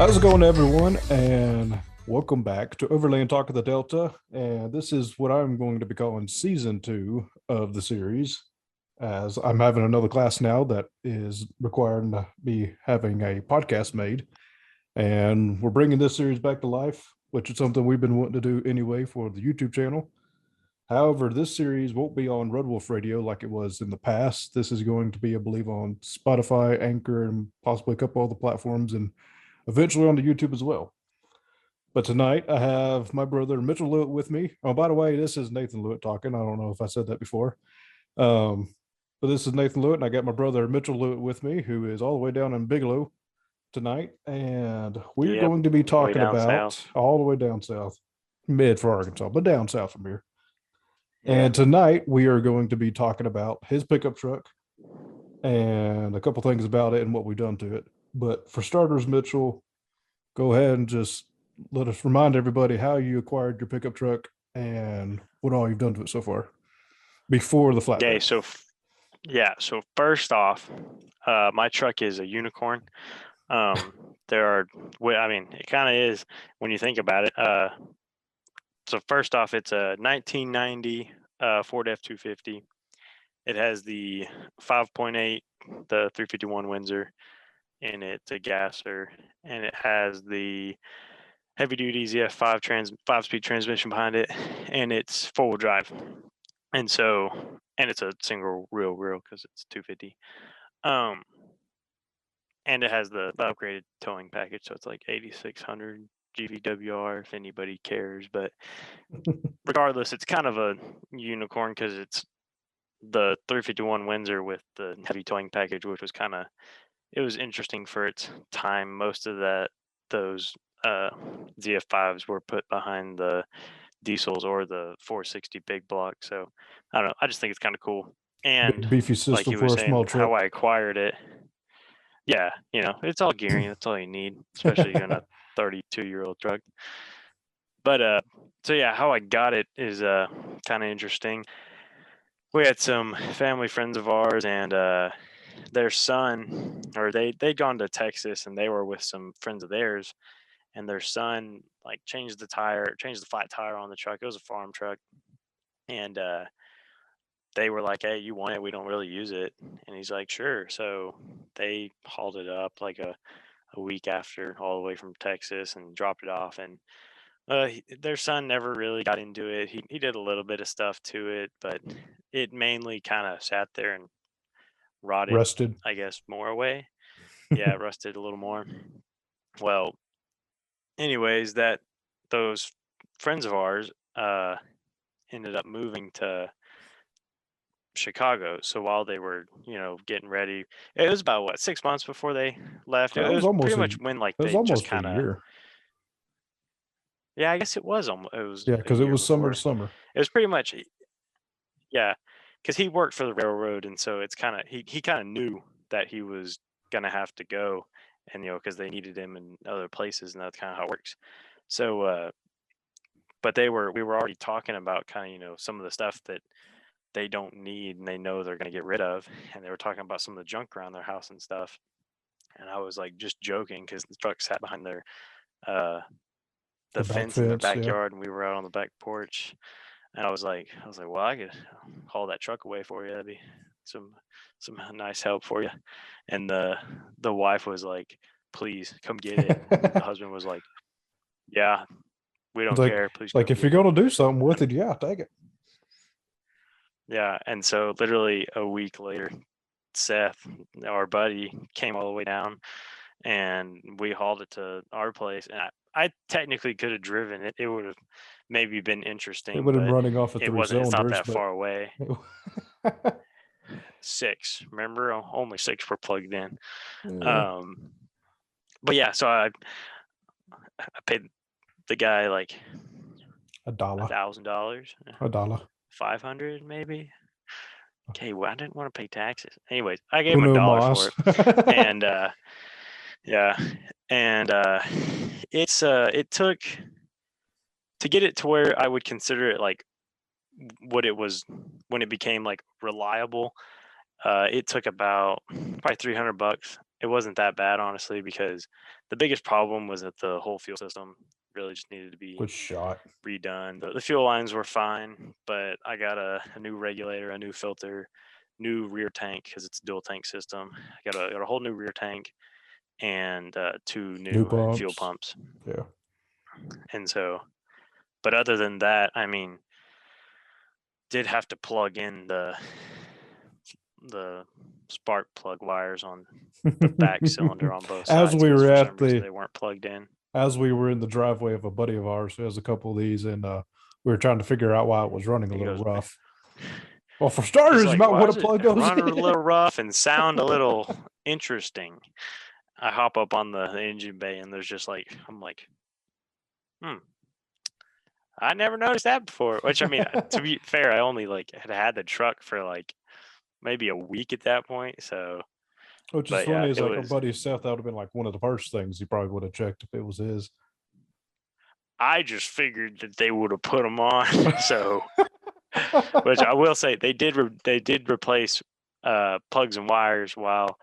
How's it going, everyone? And welcome back to Overland Talk of the Delta. And this is what I'm going to be calling season 2 of the series, as I'm having another class now that is requiring me having a podcast made. And we're bringing this series back to life, which is something we've been wanting to do anyway for the YouTube channel. However, this series won't be on Red Wolf Radio like it was in the past. This is going to be, I believe, on Spotify, Anchor, and possibly a couple other platforms, and eventually on the YouTube as well. But tonight I have my brother Mitchell Lewitt with me. Oh, by the way, this is Nathan Lewitt talking. I don't know if I said that before. Um, but this is Nathan Lewitt, and I got my brother Mitchell Lewitt with me, who is all the way down in Bigelow tonight. And we're Yep, going to be way talking down about south. all the way down south, mid for Arkansas, but down south from here. Yeah. And tonight we are going to be talking about his pickup truck and a couple things about it and what we've done to it. But for starters, Mitchell, go ahead and just let us remind everybody how you acquired your pickup truck and what all you've done to it so far before the Okay, flatbed. so first off, my truck is a unicorn. There are, I mean, it kind of is when you think about it. So first off, it's a 1990 Ford F-250. It has the 5.8, the 351 Windsor, and it's a gasser, and it has the heavy duty ZF5 5-speed transmission behind it, and it's 4-wheel drive. And so, and it's a single real because it's 250. And it has the upgraded towing package, so it's like 8600 GVWR if anybody cares. But regardless, it's kind of a unicorn because it's the 351 Windsor with the heavy towing package, which was it was interesting for its time. Most of those ZF5s were put behind the diesels or the 460 big block. So I don't know. I just think it's kind of cool. And Big beefy like system you were for a small saying, truck. how I acquired it. Yeah, it's all gearing. That's all you need, especially in a 32-year-old truck. But so yeah, how I got it is kind of interesting. We had some family friends of ours, and their son, or they'd gone to Texas, and they were with some friends of theirs, and their son like changed the flat tire on the truck. It was a farm truck, and they were like, "Hey, you want it? We don't really use it." And he's like, "Sure." So they hauled it up like a week after, all the way from Texas, and dropped it off. And their son never really got into it. He did a little bit of stuff to it, but it mainly kind of sat there and rotted, Rested. I guess, more away. Yeah, rusted a little more. Well, anyways, those friends of ours ended up moving to Chicago. So while they were, getting ready, it was about 6 months before they left. It That was was pretty almost much when like that was they just almost a kind of, year. yeah, I guess it was almost, it was Yeah, a because it year was summer to before. summer. It was pretty much, yeah, because he worked for the railroad, and so it's kind of he kind of knew that he was gonna have to go, and because they needed him in other places, and that's kind of how it works. So, but we were already talking about kind of some of the stuff that they don't need and they know they're going to get rid of, and they were talking about some of the junk around their house and stuff. And I was like just joking because the truck sat behind uh The the back fence in their fence, yeah. backyard, and we were out on the back porch. And I was like, well, I could haul that truck away for you. That'd be some nice help for you. And the wife was like, please come get it. And the husband was like, yeah, we It's don't like care. Please like come if get you're it. gonna do something with it, yeah, take it. Yeah. And so literally a week later, Seth, our buddy, came all the way down, and we hauled it to our place. And I technically could have driven it. It would have maybe been It interesting, would have been but running off of it three wasn't. It's not cylinders, that but far away. 6, remember? Only 6 were plugged in. yeah, Um, but yeah, so I paid the guy like $1, $1,000, $1. 500 maybe. Okay, well, I didn't want to pay taxes. Anyways, I gave him Uno $1 for mas. it, and yeah, and it took to get it to where I would consider it like what it was when it became like reliable. It took about probably $300, it wasn't that bad, honestly, because the biggest problem was that the whole fuel system really just needed to be Was shot. redone. The fuel lines were fine, but I got a new regulator, a new filter, new rear tank because it's a dual tank system. I got a whole new rear tank and two New new fuel pumps. pumps. Yeah. And so, but other than that, I mean, did have to plug in the spark plug wires on the back cylinder on both sides. As we 'Cause were for at some reason the they weren't plugged in. as we were in the driveway of a buddy of ours who has a couple of these, and we were trying to figure out why it was running a He little goes, rough. Well, for he's starters, you like, might why want is to it plug those running a in. little rough and sound a little interesting? I hop up on the engine bay and there's just like, I'm like, I never noticed that before. Which, I mean, to be fair, I only like had the truck for like maybe a week at that point. So, Which is but yeah, funny is it like our was. buddy Seth, that would have been like one of the first things he probably would have checked if it was his. I just figured that they would have put them on. So, which I will say, they did replace plugs and wires while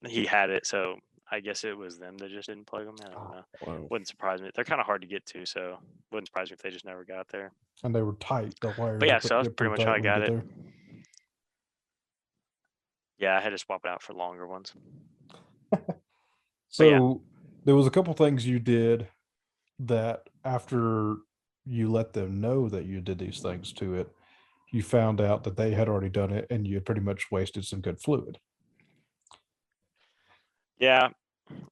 he had it. So I guess it was them that just didn't plug them. I don't know. Wow. Wouldn't surprise me. They're kind of hard to get to, so wouldn't surprise me if they just never got there. And they were tight. The wires But yeah, so that's get pretty much how I when you got get it. there. Yeah, I had to swap it out for longer ones. So yeah. there was a couple things you did that after you let them know that you did these things to it, you found out that they had already done it and you had pretty much wasted some good fluid. Yeah.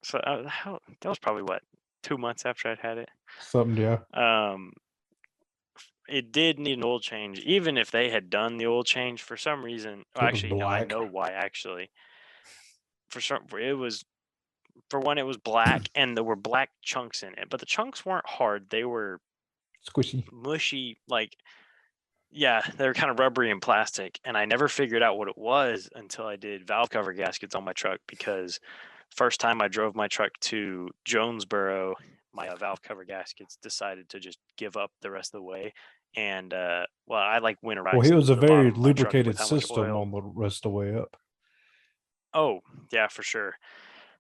So that was probably what, 2 months after I'd had it. Something, yeah. It did need an oil change, even if they had done the oil change for some reason. Well, It was actually, no, I black. know why. Actually, it was, for one, it was black, and there were black chunks in it. But the chunks weren't hard; they were Squishy. mushy. Like, yeah, they were kind of rubbery and plastic. And I never figured out what it was until I did valve cover gaskets on my truck, because first time I drove my truck to Jonesboro, my valve cover gaskets decided to just give up the rest of the way. And well, I like winterized Well, it was a the very bottom of my truck lubricated with how much system oil. on the rest of the way up. Oh, yeah, for sure.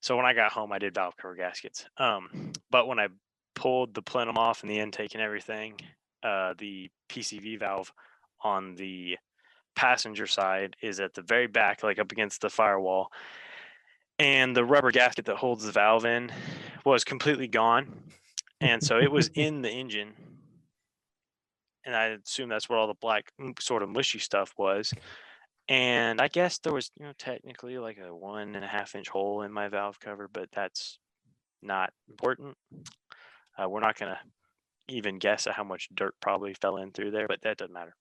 So when I got home, I did valve cover gaskets. But when I pulled the plenum off and the intake and everything, the PCV valve on the passenger side is at the very back, like up against the firewall. And the rubber gasket that holds the valve in was completely gone. And so it was in the engine. And I assume that's where all the black sort of mushy stuff was. And I guess there was, technically like a 1.5-inch hole in my valve cover, but that's not important. We're not going to even guess at how much dirt probably fell in through there, but that doesn't matter.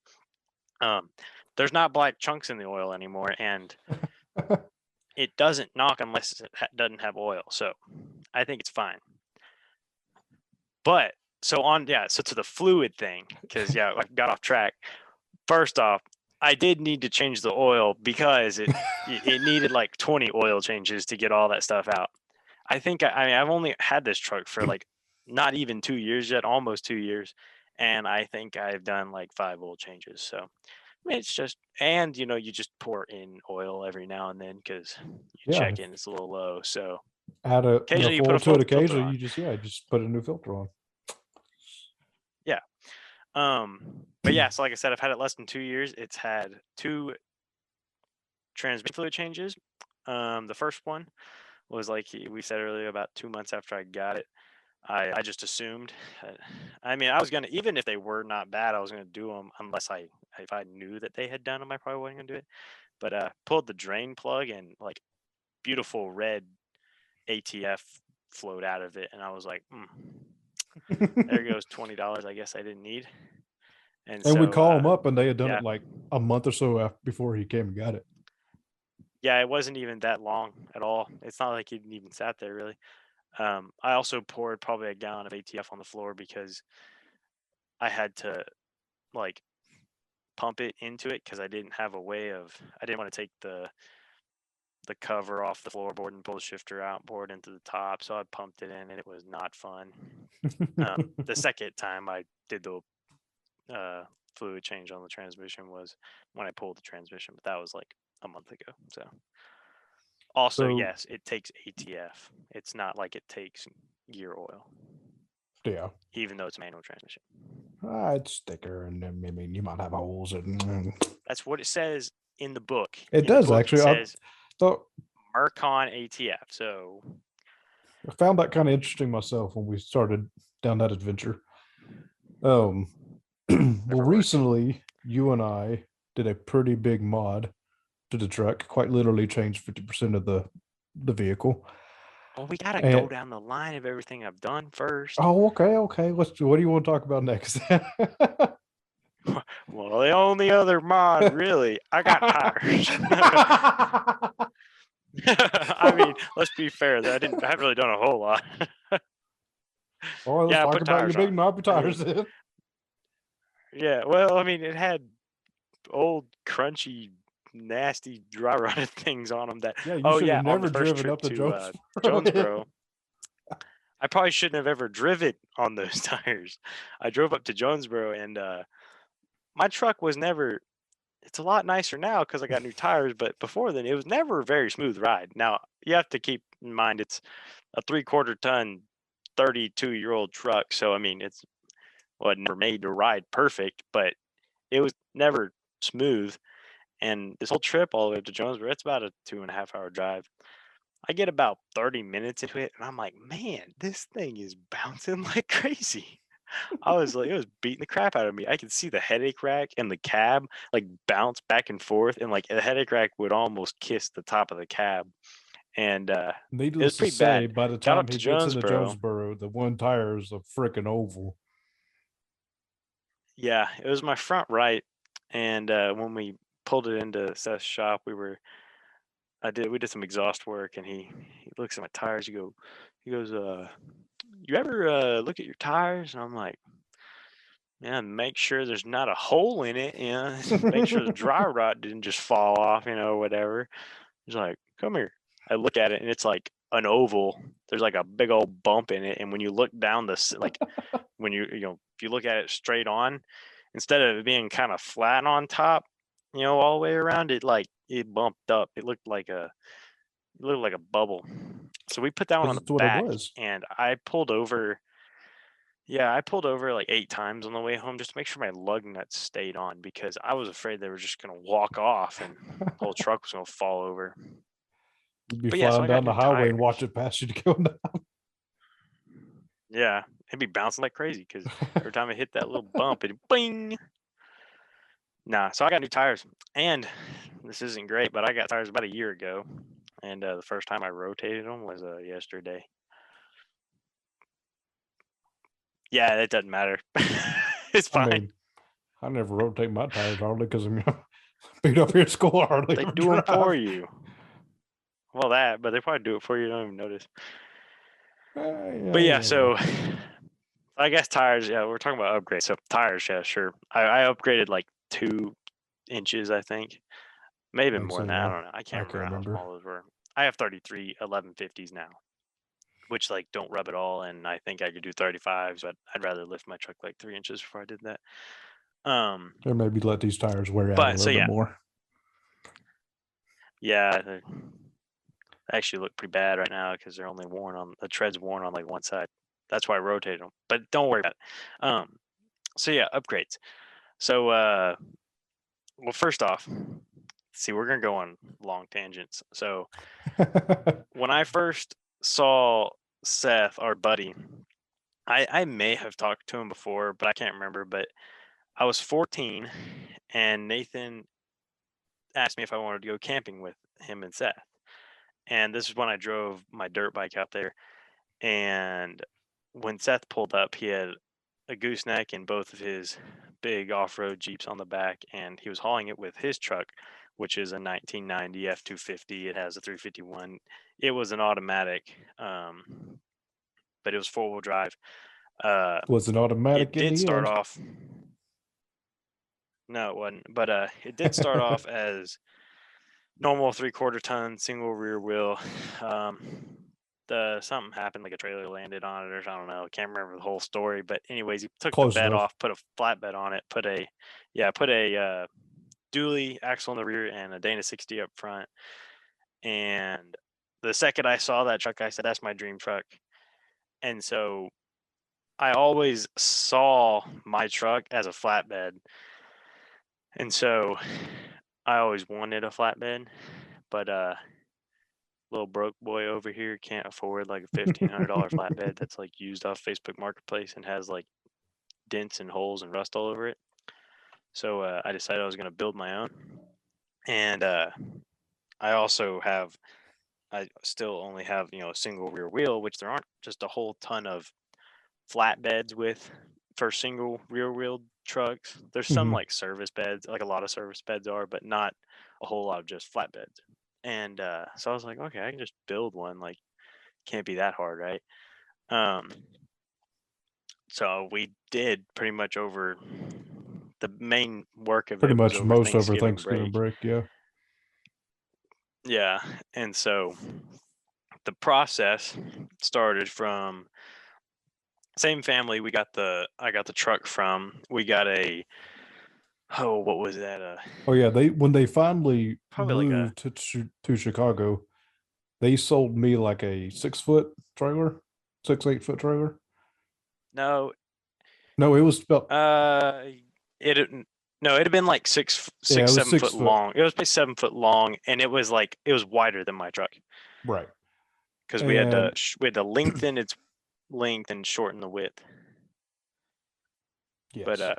There's not black chunks in the oil anymore, and it doesn't knock unless it doesn't have oil. So I think it's fine. But so to the fluid thing, because I got off track. First off, I did need to change the oil because it needed like 20 oil changes to get all that stuff out. I think I've only had this truck for like not even 2 years yet, almost 2 years, and I think I've done like 5 oil changes. So I mean, it's just, and you just pour in oil every now and then because you check in, it's a little low. So add occasionally you enough put oil a to it. filter Occasionally, on. you just put a new filter on. Yeah. But yeah, so like I said, I've had it less than 2 years. It's had 2 transmission fluid changes. The first one was like we said earlier, about 2 months after I got it. I just assumed. I mean, I was gonna, even if they were not bad, I was gonna do them unless if I knew that they had done them, I probably wasn't gonna do it. But pulled the drain plug and like beautiful red ATF flowed out of it, and I was like, there goes $20. I guess I didn't need. And so we call them up, and they had done yeah. it like a month or so before he came and got it. Yeah, it wasn't even that long at all. It's not like it even sat there really. I also poured probably a gallon of ATF on the floor because I had to like pump it into it because I didn't have a way of. I didn't want to take the cover off the floorboard and pull the shifter out and pour it into the top. So I pumped it in, and it was not fun. The second time I did the fluid change on the transmission was when I pulled the transmission, but that was like a month ago. So Also, So yes, it takes ATF. It's not like it takes gear oil, yeah, even though it's manual transmission. it's thicker, and I mean, you might have holes, and That's what it says in the book. it In the does book, actually. it says Thought Mercon ATF. So I found that kind of interesting myself when we started down that adventure. Well, whatever works. recently you and I did a pretty big mod to the truck, quite literally changed 50% of the vehicle. Well, we gotta go And down the line of everything I've done first. oh, okay. What do you want to talk about next? Well, the only other mod, really, I got tires. I mean, let's be fair. I haven't really done a whole lot. All right, let's Yeah, I talk put about your tires big on. knobby I tires. mean, Then. yeah. Well, I mean, it had old, crunchy, nasty, dry rotted things on them. That. Yeah, you Oh should have yeah, on the never first driven trip up to to Jonesboro. Jonesboro, I probably shouldn't have ever driven on those tires. I drove up to Jonesboro, and my truck was never. It's a lot nicer now because I got new tires, but before then, it was never a very smooth ride. Now you have to keep in mind it's a 3/4 ton, 32-year-old truck, so I mean it's never made to ride perfect, but it was never smooth. And this whole trip all the way up to Jonesboro, it's about a 2.5 hour drive. I get about 30 minutes into it, and I'm like, man, this thing is bouncing like crazy. I was like, it was beating the crap out of me. I could see the headache rack and the cab like bounce back and forth, and like the headache rack would almost kiss the top of the cab. And it was Needless to pretty say, bad. by the Got time up he to gets into Jonesboro. Jonesboro, the one tire is a freaking oval. Yeah, it was my front right. And when we pulled it into Seth's shop, we did some exhaust work, and he looks at my tires. He goes, you ever look at your tires? And I'm like, yeah, make sure there's not a hole in it, make sure the dry rot didn't just fall off, or whatever. He's like, come here. I look at it, and it's like an oval. There's like a big old bump in it, and when you look down like when if you look at it straight on, instead of it being kind of flat on top, all the way around, it bumped up. It looked like a bubble. So we put that one on Because the it's what it back, was. and I pulled over. Yeah, I pulled over like 8 times on the way home just to make sure my lug nuts stayed on, because I was afraid they were just gonna walk off and the whole truck was gonna fall over. You'd be But yeah, so flying I got down the new highway and watch tires. it pass you to go down. Yeah, it'd be bouncing like crazy because every time I hit that little bump, it bing. Nah, so I got new tires, and this isn't great, but I got tires about a year ago, and the first time I rotated them was yesterday. Yeah, it doesn't matter. It's I fine. mean, I never rotate my tires hardly because I'm beat up here at school. I hardly They ever do them for drive. you. Well, but they probably do it for you. You don't even notice. But yeah, so I guess tires. Yeah, we're talking about upgrades. So tires, yeah, sure. I upgraded like 2 inches, I think. Maybe Like more so, than that. I yeah, don't know. I I can't can't remember how remember. small those were. I have 33 1150s now, which like don't rub at all. And I think I could do 35s, but I'd rather lift my truck like 3 inches before I did that. Or maybe let these tires wear out a But so little bit yeah, more. yeah, they actually look pretty bad right now because they're only worn on the tread's worn on like one side. That's why I rotated them. But don't worry about it. So yeah, upgrades. So well, first off, see, we're gonna go on long tangents. So when I first saw Seth, our buddy, I may have talked to him before, but I can't remember. But I was 14, and Nathan asked me if I wanted to go camping with him and Seth. And this is when I drove my dirt bike out there. And when Seth pulled up, he had a gooseneck and both of his big off-road Jeeps on the back, and he was hauling it with his truck, which is a 1990 F250. It has a 351. It was an automatic, but it was four-wheel drive. Was it automatic It in did the start end? off. No, it wasn't. But it did start off as normal 3/4 ton single rear wheel. Something happened, like a trailer landed on it, or I don't know. Can't remember the whole story. But anyways, he took the Close bed enough. off, put a flatbed on it, put a dually axle in the rear and a Dana 60 up front. And the second I saw that truck, I said, "That's my dream truck." And so I always saw my truck as a flatbed. And so I always wanted a flatbed, but little broke boy over here can't afford like a $1,500 flatbed that's like used off Facebook Marketplace and has like dents and holes and rust all over it. So I decided I was going to build my own. And I still only have, a single rear wheel, which there aren't just a whole ton of flatbeds with for single rear wheel trucks. There's some Mhm. like service beds, like a lot of service beds are, but not a whole lot of just flatbeds. And so I was like, okay, I can just build one. Like, can't be that hard, right? Um, so we did pretty much over the main work of Pretty it was much over most over Thanksgiving Thanksgiving break. break. Yeah. Yeah. And so the process started from same family I got the truck from. We got what was that? Oh yeah. When they finally Probably like a moved to Chicago, they sold me like a 6 foot trailer, 8 foot trailer. no, No, it was about uh it didn't no, it'd have been like yeah, it six, was 7 foot 6 foot. long. It was probably 7 foot long, and it was wider than my truck Right. because And we had to lengthen its length and shorten the width. But yes.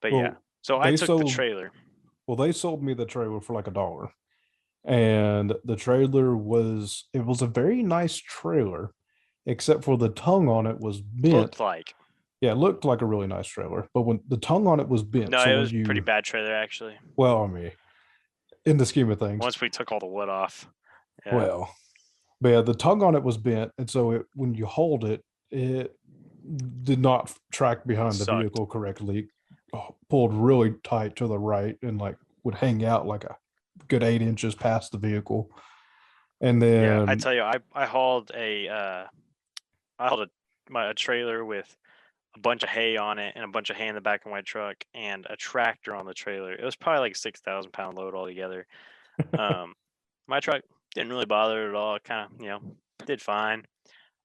yeah. Well, So I they took the sold trailer. they sold me the trailer for like $1. And the trailer was a very nice trailer, except for the tongue on it was bent. Looked like Yeah, it looked like a really nice trailer, but when the tongue on it was bent, no, so it when was pretty you bad trailer actually. well, I mean, in the scheme of things, Once we took all the wood off. Yeah. well, but yeah, the tongue on it was bent, and so when you hold it, it did not track behind the Sucked. vehicle correctly. Pulled really tight to the right and like would hang out like a good 8 inches past the vehicle. And Yeah, I then tell you, I hauled a trailer with a bunch of hay on it and a bunch of hay in the back of my truck and a tractor on the trailer. It was probably like a 6,000 pound load altogether. Um, my truck didn't really bother at all. It kind of, did fine.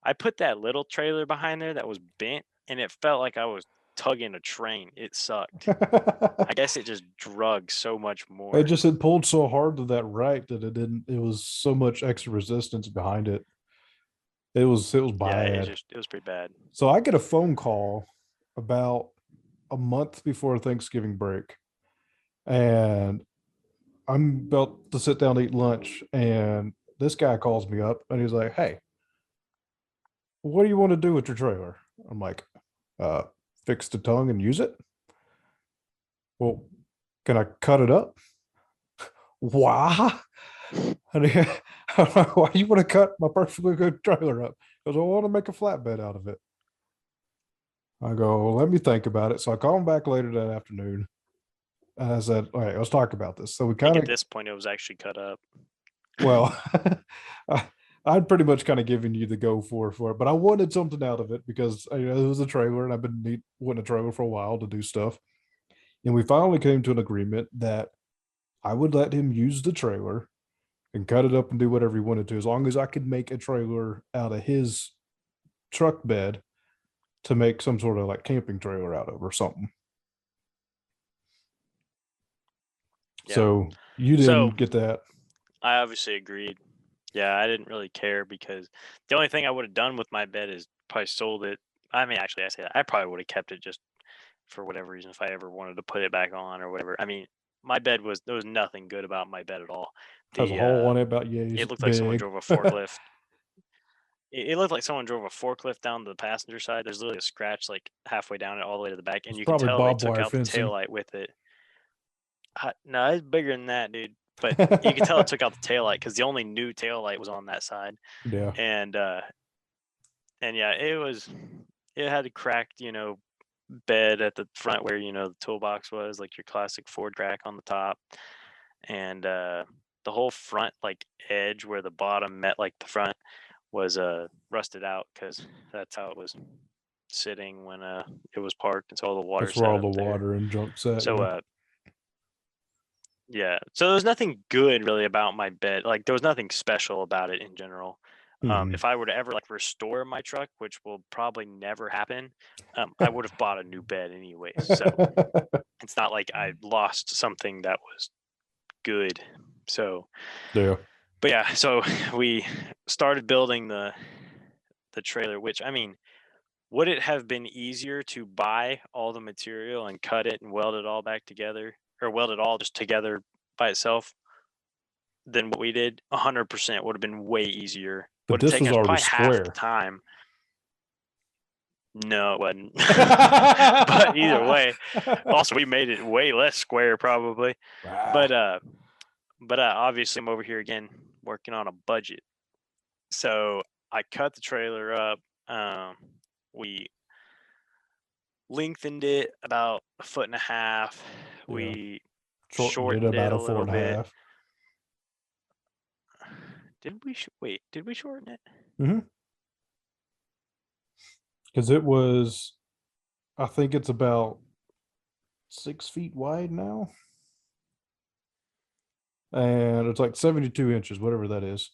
I put that little trailer behind there that was bent, and it felt like I was tugging a train. It sucked. I guess it just drug so much it more. just it pulled so hard to that right that it was so much extra resistance behind it. It was Yeah, bad. it was pretty bad. So I get a phone call about a month before Thanksgiving break, and I'm about to sit down to eat lunch, and this guy calls me up and he's like, "Hey, what do you want to do with your trailer?" I'm like, uh, fix the tongue and use it. Well, can I cut it up? Why? I mean, why you want to cut my perfectly good trailer up? Because I want to make a flatbed out of it. I go, well, let me think about it. So I call him back later that afternoon. And I said, all right, let's talk about this. So we I think kind at of, this point it was actually cut up. well, I'd pretty much kind of given you the go for it, but I wanted something out of it because it was a trailer and I've been wanting a trailer for a while to do stuff. And we finally came to an agreement that I would let him use the trailer and cut it up and do whatever he wanted to, as long as I could make a trailer out of his truck bed to make some sort of like camping trailer out of or something. Yeah. So you So didn't get that. I obviously agreed. Yeah, I didn't really care because the only thing I would have done with my bed is probably sold it. I mean, actually, I say that I probably would have kept it just for whatever reason if I ever wanted to put it back on or whatever. I mean, my bed was there was nothing good about my bed at all. Has a The hole on it about yay it looked like someone big. drove a forklift. It looked like someone drove a forklift down the passenger side. There's literally a scratch like halfway down it all the way to the back, and It's you can probably tell they barbed took wire out the fencing. tail light with it. No, it's bigger than that, dude. But you can tell it took out the tail light because the only new tail light was on that side, Yeah. and yeah, it had a cracked bed at the front where the toolbox was like your classic Ford rack on the top, and the whole front like edge where the bottom met like the front was rusted out because that's how it was sitting when it was parked, and so all the water That's where sat all the up there. water and junk set. So Yeah. Yeah. So there was nothing good really about my bed. Like there was nothing special about it in general. Mhm. If I were to ever like restore my truck, which will probably never happen, I would have bought a new bed anyways. So it's not like I lost something that was good. So, Yeah. but yeah, so we started building the trailer, which I mean, would it have been easier to buy all the material and cut it and weld it all back together, or weld it all just together by itself than what we did? 100% would have been way easier. But Would have this taken was us already probably half the square. time. No, it wasn't. But either way, also we made it way less square probably. Wow. But obviously I'm over here again working on a budget. So I cut the trailer up. We lengthened it about a foot and a half. Yeah. We Shortened it shortened it about a a four little and a bit. half. Did we wait? Did we shorten it? Mm-hmm. Because it was, I think it's about 6 feet wide now. And it's like 72 inches, whatever that is.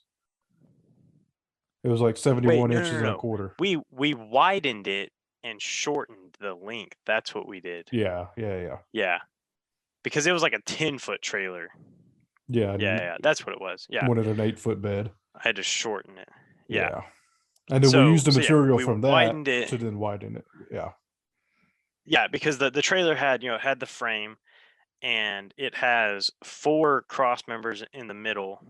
It was like Wait, 71 no, no, inches no, and a no. quarter. We widened it and shortened the length. That's what we did. Yeah, yeah, yeah. Yeah, because it was like a 10-foot trailer. Yeah, Yeah, and yeah, that's what it was. Yeah, wanted an 8 foot bed. I had to shorten it. Yeah. Yeah. And then we So used the so yeah, material we from that widened it. to then widen it. Yeah. Yeah, because the trailer had, had the frame, and it has 4 cross members in the middle.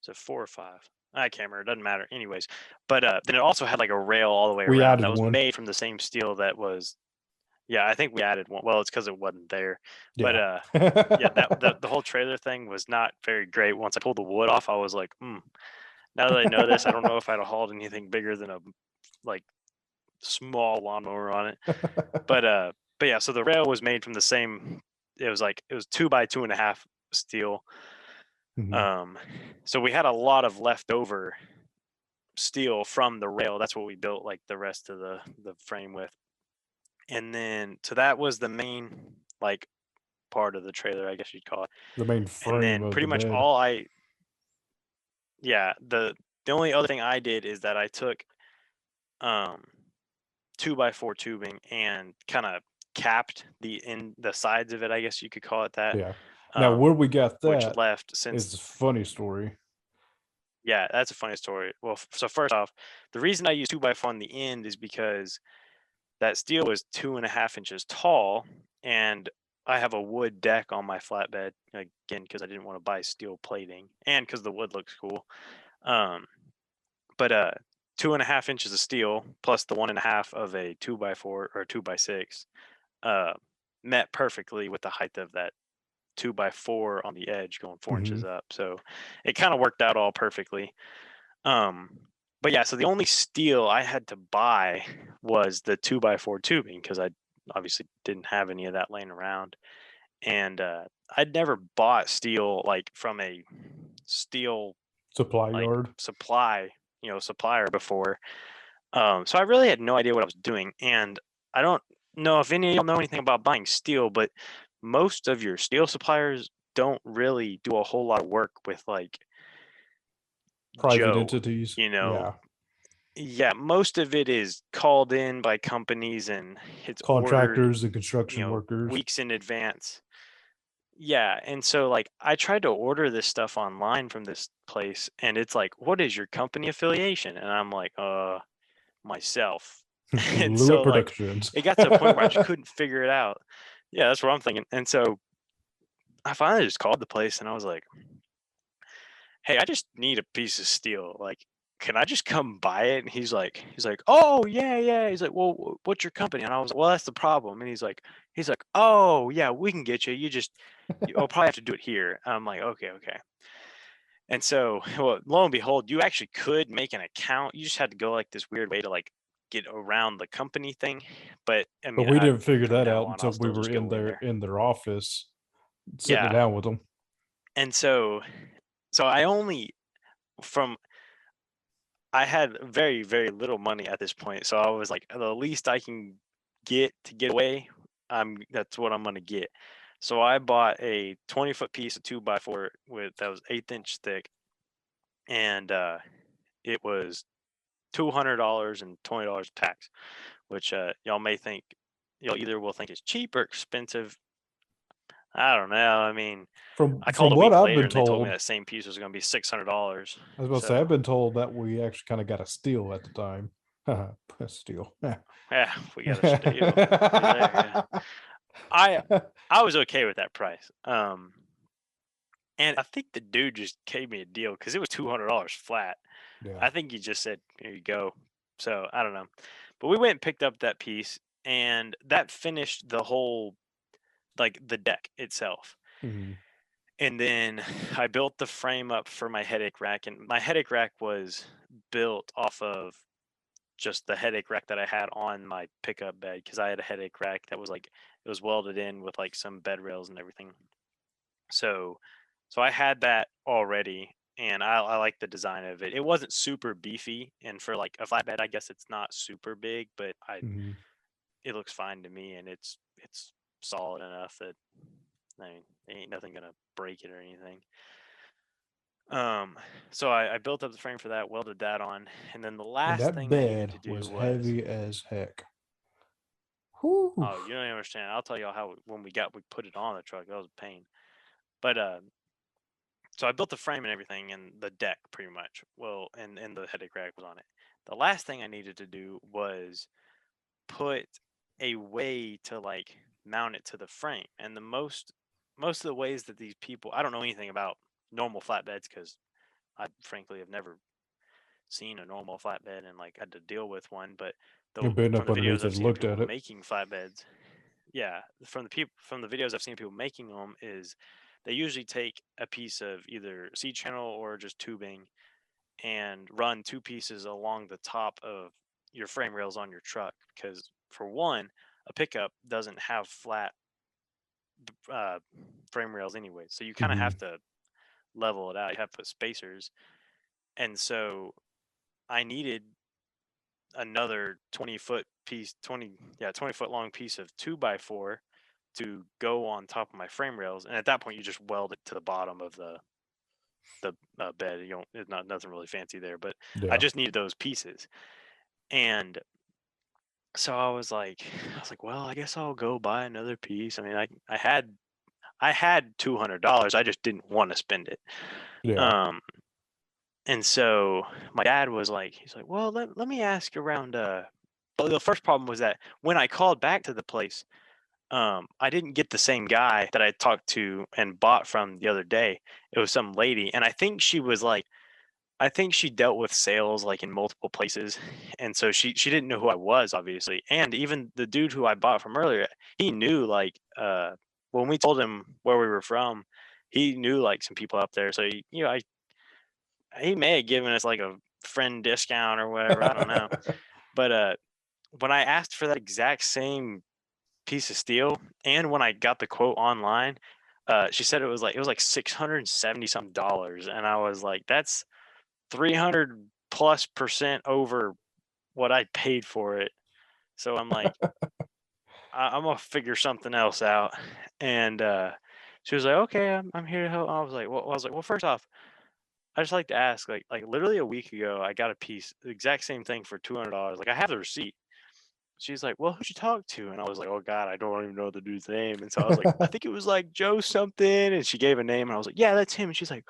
Is it 4 or 5? I can't remember. It doesn't matter. Anyways, but then it also had like a rail all the way We around added that was one. made from the same steel that was. Yeah, I think we added one. Well, it's because it wasn't there. But Yeah. yeah, that the whole trailer thing was not very great. Once I pulled the wood off, I was like, now that I know this, I don't know if I'd have hauled anything bigger than a like small lawnmower on it. But yeah, so the rail was made from the same. It was 2 by 2.5 steel. Mhm. Um, so we had a lot of leftover steel from the rail. That's what we built like the rest of the frame with. And then so that was the main like part of the trailer, I guess you'd call it. The main And frame then of pretty the much bed. all I yeah, the only other thing I did is that I took um 2 by 4 tubing and kind of capped the sides of it, I guess you could call it that. Yeah. Now, Um, where we got which that left is since a funny story. yeah, that's a funny story. Well, so first off, the reason I use 2 by 4 on the end is because that steel was 2.5 inches tall, and I have a wood deck on my flatbed again because I didn't want to buy steel plating and because the wood looks cool. Um, but 2.5 inches of steel plus the 1.5 of a 2 by 4 or 2 by 6 uh, met perfectly with the height of that 2 by 4 on the edge going 4 inches Mhm. up. So it kind of worked out all perfectly. Um, but yeah, so the only steel I had to buy was the 2 by 4 tubing because I obviously didn't have any of that laying around. And I'd never bought steel like from a steel Supply like yard. supplier before. So I really had no idea what I was doing. And I don't know if any of y'all know anything about buying steel, but most of your steel suppliers don't really do a whole lot of work with like Private Joe, entities. you know. Yeah. Yeah, most of it is called in by companies and it's ordered, Contractors and construction workers. weeks in advance. Yeah, and so like I tried to order this stuff online from this place and it's like, "What is your company affiliation?" And I'm like, myself." And Lewitt so like Productions. it got to a point where I just couldn't figure it out. Yeah, that's what I'm thinking. And so I finally just called the place and I was like, "Hey, I just need a piece of steel. Like, can I just come buy it?" And he's like, "Oh yeah, yeah." He's like, "Well, what's your company?" And I was like, "Well, that's the problem." And he's like, "Oh yeah, we can get you. You'll probably have to do it here." I'm like, "Okay, okay." And so, well, lo and behold, you actually could make an account. You just had to go like this weird way to like get around the company thing. But I But mean, we didn't figure from that now out on, until I'll we still were just go in there. in their office, sitting Yeah. down with them. And so I only from I had very, very little money at this point, so I was like, the least I can get to get away, that's what I'm gonna get. So I bought a 20-foot piece of 2x4 with that was 1/8 inch thick, and it was $200 and $20 tax, which y'all may think y'all either will think it's cheap or expensive. I don't know. I mean, I called From a what week I've later been and they told me told, that same piece was going to be $600. I was about to say, So I've been told that we actually kind of got a steal at the time. Steal. yeah, we got a steal right there. Yeah, I I was okay with that price. And I think the dude just gave me a deal because it was $200 flat. Yeah. I think he just said, "Here you go." So I don't know, but we went and picked up that piece, and that finished the whole like the deck itself. Mhm. And then I built the frame up for my headache rack, and my headache rack was built off of just the headache rack that I had on my pickup bed because I had a headache rack that was like it was welded in with like some bed rails and everything. So so I had that already and I like the design of it. It wasn't super beefy and for like a flatbed I guess it's not super big, but I Mhm. it looks fine to me and it's solid enough that I mean ain't nothing gonna break it or anything. Um so I built up the frame for that, welded that on, and then the And last that thing I needed bed to do was was heavy as heck. Whew. oh, you don't even understand. I'll tell y'all how when we put it on the truck, that was a pain. But so I built the frame and everything and the deck pretty much. Well, and the headache rack was on it. The last thing I needed to do was put a way to like mount it to the frame. And the most of the ways that these people I don't know anything about normal flatbeds because I frankly have never seen a normal flatbed and like had to deal with one. But You've the been from up the videos underneath it I've and seen of looked people at it. making flatbeds, yeah, from the videos I've seen people making them is they usually take a piece of either C channel or just tubing and run two pieces along the top of your frame rails on your truck because for one, a pickup doesn't have flat uh, frame rails anyway, so you kind of Mhm. have to level it out. You have to put spacers, and so I needed another 20-foot piece, 20 foot long piece of 2x4 to go on top of my frame rails, and at that point you just weld it to the bottom of the bed. You don't, it's not nothing really fancy there, but I Yeah. just needed those pieces, and so I was like, well, I guess I'll go buy another piece. I mean, I had $200. I just didn't want to spend it. Yeah. Um, and so my dad was like, he's like, well, let me ask around. But the first problem was that when I called back to the place, I didn't get the same guy that I talked to and bought from the other day. It was some lady, and I think she was like, I think she dealt with sales like in multiple places, and so she didn't know who I was, obviously. And even the dude who I bought from earlier, he knew like when we told him where we were from, he knew like some people up there. So he may have given us like a friend discount or whatever. I don't know. But when I asked for that exact same piece of steel. And when I got the quote online, she said it was like 670 something dollars, and I was like, that's 300+% over what I paid for it. So I'm like, I'm gonna figure something else out. And she was like, okay, I'm here to help. I was like, well, first off, I just like to ask, like literally a week ago, I got a piece, the exact same thing for $200. Like I have the receipt. She's like, "Well, who'd you talk to?" And I was like, "Oh God, I don't even know the dude's name." And so I was like, "I think it was like Joe something." And she gave a name, and I was like, "Yeah, that's him." And she's like,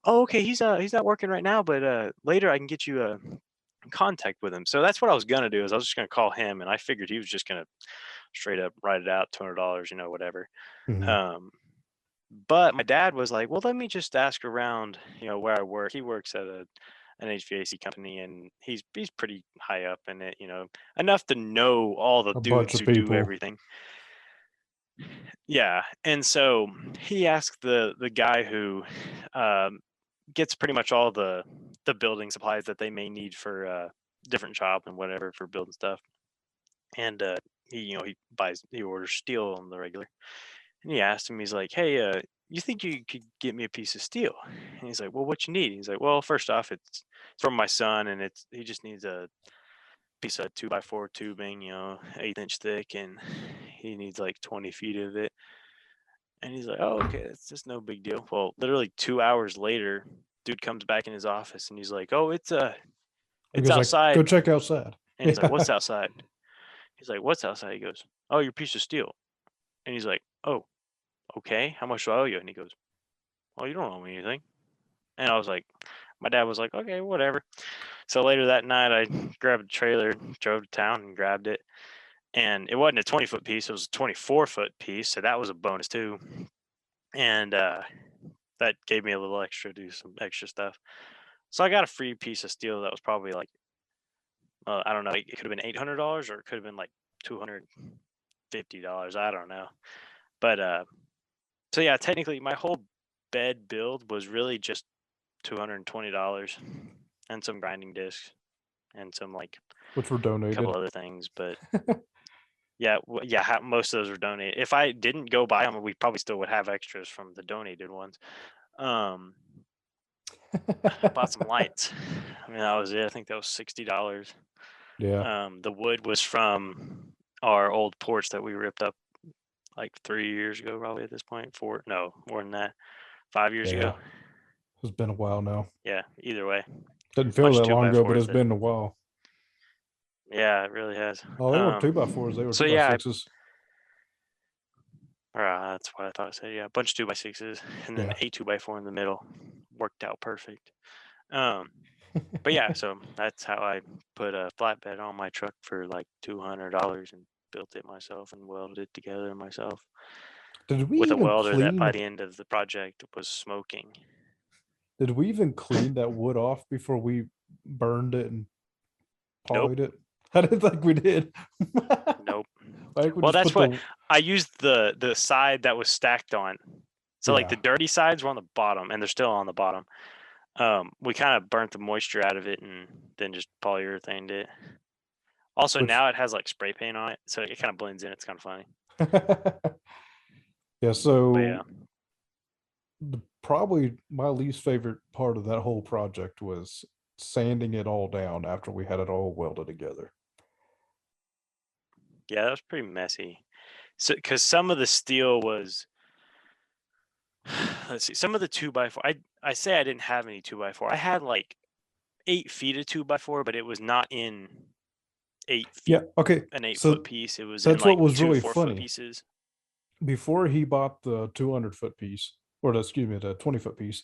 "Oh, okay, he's not working right now, but later I can get you in contact with him." So that's what I was gonna do is I was just gonna call him, and I figured he was just gonna straight up write it out, $200, whatever. Mhm. Um, but my dad was like, "Well, let me just ask around, where I work." He works at an HVAC company, and he's pretty high up in it, enough to know all the A bunch dudes of who do people. everything. Yeah, and so he asked the guy who um, gets pretty much all the building supplies that they may need for different job and whatever for building stuff, and he orders steel on the regular. And he asked him, he's like, "Hey, you think you could get me a piece of steel?" And he's like, "Well, what you need?" He's like, "Well, first off, it's from my son, and he just needs a piece of 2x4 tubing, 1/8 inch thick, and he needs like 20 feet of it." And he's like, "Oh, okay, it's just no big deal." Well, literally 2 hours later, dude comes back in his office and he's like, "Oh, it's Because like, outside." go check outside. And he's like, "What's Yeah. outside?" He's like, "What's outside?" He goes, "Oh, your piece of steel." And he's like, "Oh, okay. How much do I owe you?" And he goes, "Oh, you don't owe me anything." And I was like, my dad was like, "Okay, whatever." So later that night, I grabbed a trailer, drove to town, and grabbed it. And it wasn't a 20-foot piece; it was a 24-foot piece. So that was a bonus too. And that gave me a little extra to do some extra stuff. So I got a free piece of steel that was probably like, I don't know, it could have been $800 or it could have been like $250. I don't know. But so yeah, technically my whole bed build was really just $220 and some grinding discs and some like Which were a couple donated. other things. But yeah, yeah, most of those were donated. If I didn't go buy them, we probably still would have extras from the donated ones. Um, I bought some lights. I mean, that was it. I think that was $60. Yeah. The wood was from our old porch that we ripped up like 3 years ago, probably at this point. Four, no, more than that, 5 years Yeah. ago. It's been a while now. Yeah, either way, Doesn't feel bunch of that two long by ago, but fours it's that. been a while. Yeah, it really has. Oh, they weren't 2x4s, they were So two by yeah, sixes. that's what I thought I said. Yeah, a bunch of 2x6s, and then Yeah. a 2x4 in the middle. Worked out perfect. Um, but yeah, so that's how I put a flatbed on my truck for like $200 and built it myself and welded it together myself Did we with a even welder that by clean? the end of the project was smoking. Did we even clean that wood off before we burned it and Nope, polyed it? I didn't think we did. nope. I think we Well, just that's put what the I used the side that was stacked on. So like the yeah, dirty sides were on the bottom, and they're still on the bottom. We kind of burnt the moisture out of it and then just polyurethaned it. Also, which now it has like spray paint on it, so it kind of blends in. It's kind of funny. yeah. But yeah, So probably my least favorite part of that whole project was sanding it all down after we had it all welded together. yeah, that was pretty messy. So because some of the steel was, let's see, some of the 2x4. I say I didn't have any 2x4. I had like 8 feet of 2x4, but it was not in 8 feet, Yeah. Okay. an 8 foot So piece. It was in that's what like was two really 4 foot funny. pieces. Before he bought the 200-foot piece, or excuse me, the 20-foot piece,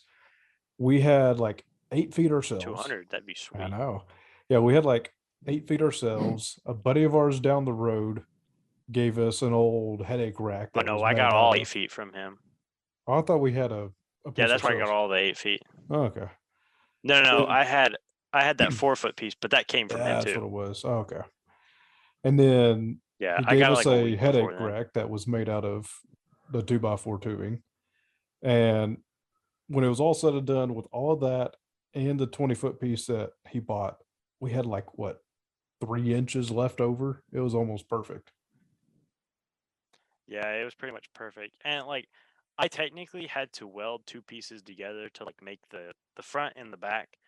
we had like 8 feet ourselves. 200, that'd be I sweet. know. Yeah, we had like 8 feet ourselves. A buddy of ours down the road gave us an old headache rack Oh that no, was I got made out all eight of. feet from him. Oh, I thought we had a Yeah, piece that's where I got ourselves. all the 8 feet. Oh, okay. No, no, no. Then I had that 4 foot piece, but that came from him that's too. what it was. Oh, okay. And then Yeah, he I gave got it us like a a week before headache then. rack that was made out of the 2x4 tubing. And when it was all said and done with all of that and the 20-foot piece that he bought, we had like what, 3 inches left over. It was almost perfect. Yeah, it was pretty much perfect. And like I technically had to weld two pieces together to like make the front and the back.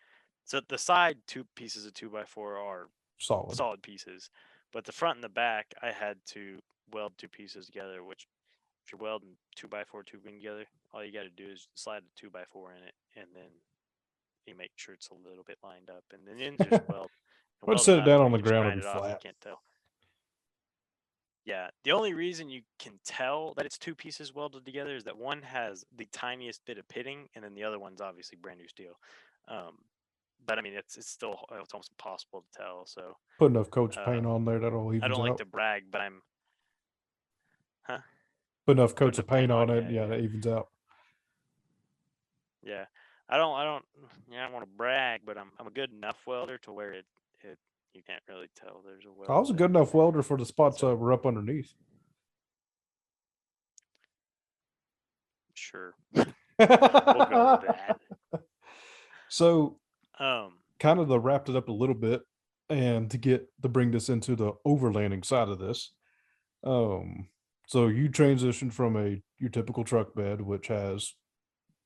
So the side two pieces of 2x4 are Solid. solid pieces, but the front and the back I had to weld two pieces together. Which if you're welding 2x4 tubing together, all you got to do is slide a 2x4 in it, and then you make sure it's a little bit lined up, and then just weld and I'd weld them set it out, and down then on you the can just ground, it'd grind be it off. You flat. can't tell. Yeah, the only reason you can tell that it's two pieces welded together is that one has the tiniest bit of pitting, and then the other one's obviously brand new steel. Um, but I mean, it's still it's almost impossible to tell. So Put enough coats of paint um, on there that all I evens don't like out. to brag, but I'm huh, Put enough coats putting of a paint paint on on. it, Yeah, yeah, yeah, that evens out. yeah. I don't. Yeah, I don't want to brag, but I'm a good enough welder to where it you can't really tell there's a I weld was a there. good enough welder for the spots So that were up underneath. sure, we'll go with that. So Um, kind of to wrap it up a little bit and to bring this into the overlanding side of this. Um, so you transitioned from your typical truck bed, which has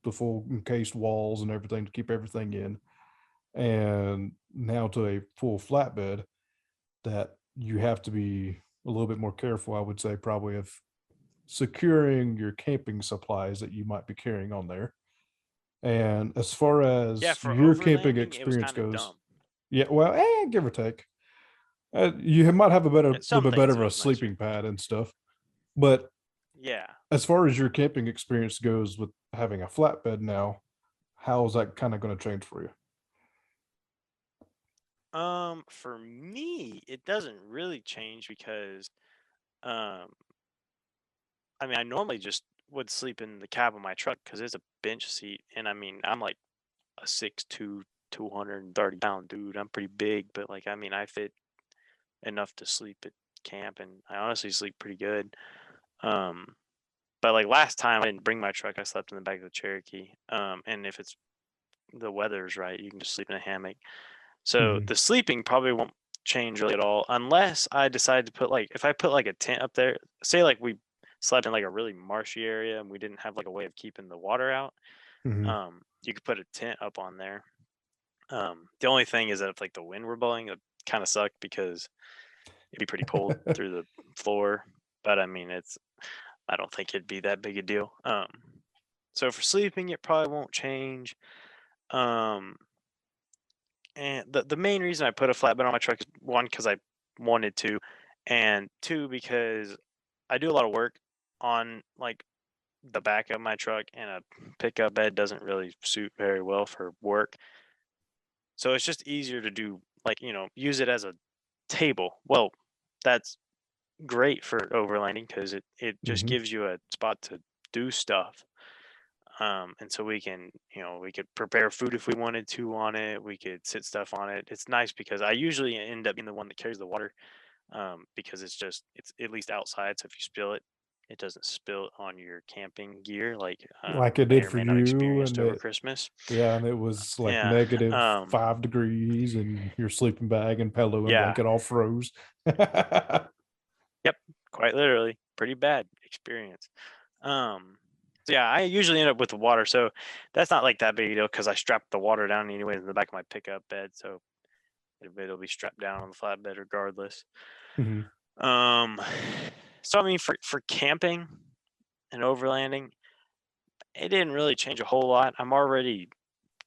the full encased walls and everything to keep everything in, and now to a full flatbed that you have to be a little bit more careful, I would say, probably of securing your camping supplies that you might be carrying on there. And as far Yeah, as for your camping overlanding, it was experience kind of goes, dumb. yeah, well, give or take, you might have a At little some bit better things, of it a was nicer. sleeping pad and stuff. But Yeah. as far as your camping experience goes with having a flatbed now, how is that kind of going to change for you? For me, it doesn't really change because, um, I mean, I normally just would sleep in the cab of my truck because it's a bench seat, and I mean, I'm like a 6'2", 230-pound dude. I'm pretty big, but like, I mean, I fit enough to sleep at camp, and I honestly sleep pretty good. Um, but like last time, I didn't bring my truck. I slept in the back of the Cherokee. And if it's the weather's right, you can just sleep in a hammock. So Mhm. the sleeping probably won't change really at all unless I decide to put like if I put like a tent up there, say like we slept in like a really marshy area and we didn't have like a way of keeping the water out, Mhm. you could put a tent up on there. The only thing is that if like the wind were blowing, it kind of sucked because it'd be pretty cold through the floor. But I mean, I don't think it'd be that big a deal. So for sleeping, it probably won't change. Um, and the main reason I put a flatbed on my truck is one because I wanted to, and two because I do a lot of work on like the back of my truck, and a pickup bed doesn't really suit very well for work. So it's just easier to do like use it as a table. Well, that's great for overlanding because it just Mhm. gives you a spot to do stuff. And so we could prepare food if we wanted to on it. We could sit stuff on it. It's nice because I usually end up being the one that carries the water, because it's at least outside. So if you spill it, it doesn't spill on your camping gear like Like you it may did or for may not you, experienced and over it, Christmas. yeah, and it was like Yeah. negative 5 degrees, and your sleeping bag and pillow and Yeah. blanket all froze. Yep. Quite literally, pretty bad experience. So yeah, I usually end up with the water, so that's not like that big a deal because I strap the water down anyways in the back of my pickup bed, so it'll be strapped down on the flatbed regardless. Mhm. Um, so I mean, for camping and overlanding, it didn't really change a whole lot. I'm already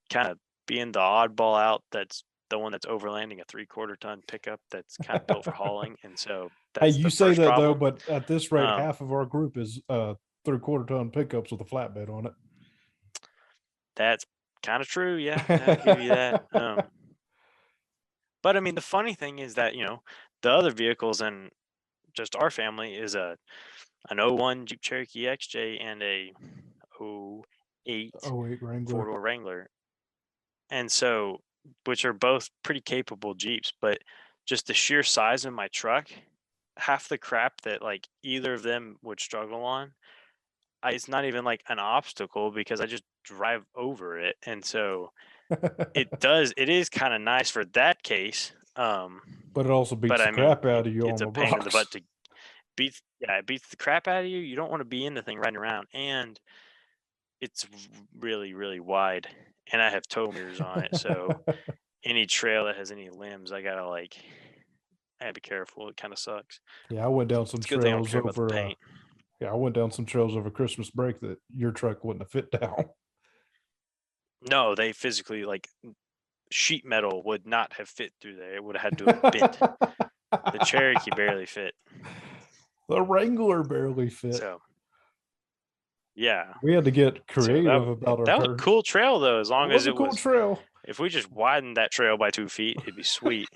kind of being the oddball out. That's the one that's overlanding a 3/4 ton pickup that's kind of built for hauling, and so Hey, that's you the say first that though, problem. but at this rate, Um, half of our group is 3/4 ton pickups with a flatbed on that's kind of true. Yeah, I'll give you that. it. But I mean, the funny thing is that the other vehicles in just our family is an '01 Jeep Cherokee XJ and a '08 Oh, wait, Wrangler. four-door Wrangler, and so which are both pretty capable Jeeps, but just the sheer size of my truck, half the crap that like either of them would struggle on, it's not even like an obstacle because I just drive over it, and so it is kind of nice for that case. But it also But beats the I mean, crap out of you it's on a the pain in the rocks. butt to it beats the crap out of you. You don't want to be in the thing riding around, and it's really really wide, and I have tow mirrors on it, so any trail that has any limbs, I gotta be careful. It kind of sucks. Yeah, I went down some It's a good thing I don't trails care about the over paint. yeah, I went down some trails over Christmas break that your truck wouldn't have fit down. No, they physically like sheet metal would not have fit through there. It would have had to have bent. The Cherokee barely fit. The Wrangler barely fit. So yeah. We had to get So creative about our that was a turns. cool trail though, as It long as was a it cool was. trail. If we just widened that trail by 2 feet, it'd be sweet.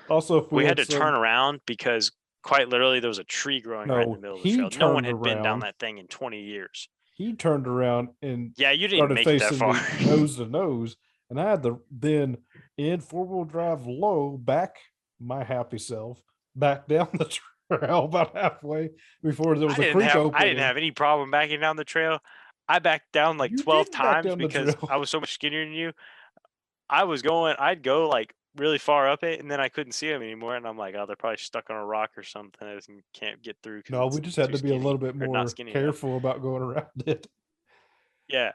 Also, if we We had had to turn some, around because quite literally there was a tree growing right in the no, middle of the he trail. No one turned had been down around. that thing in 20 years. He turned around and Yeah, you didn't started make it that facing far. me nose to nose, and I had to then in 4-wheel drive low back my happy self back down the trail about halfway before there was a creek I didn't opening. have any problem backing down the trail. I backed down like You 12 did back times down the because trail. I was so much skinnier than you. I'd go like really far up it and then I couldn't see them anymore. And I'm like, oh, they're probably stuck on a rock or something. I just can't get through because No, it's we just had too to be a little skinny bit or not more skinny enough. careful about going around it. Yeah.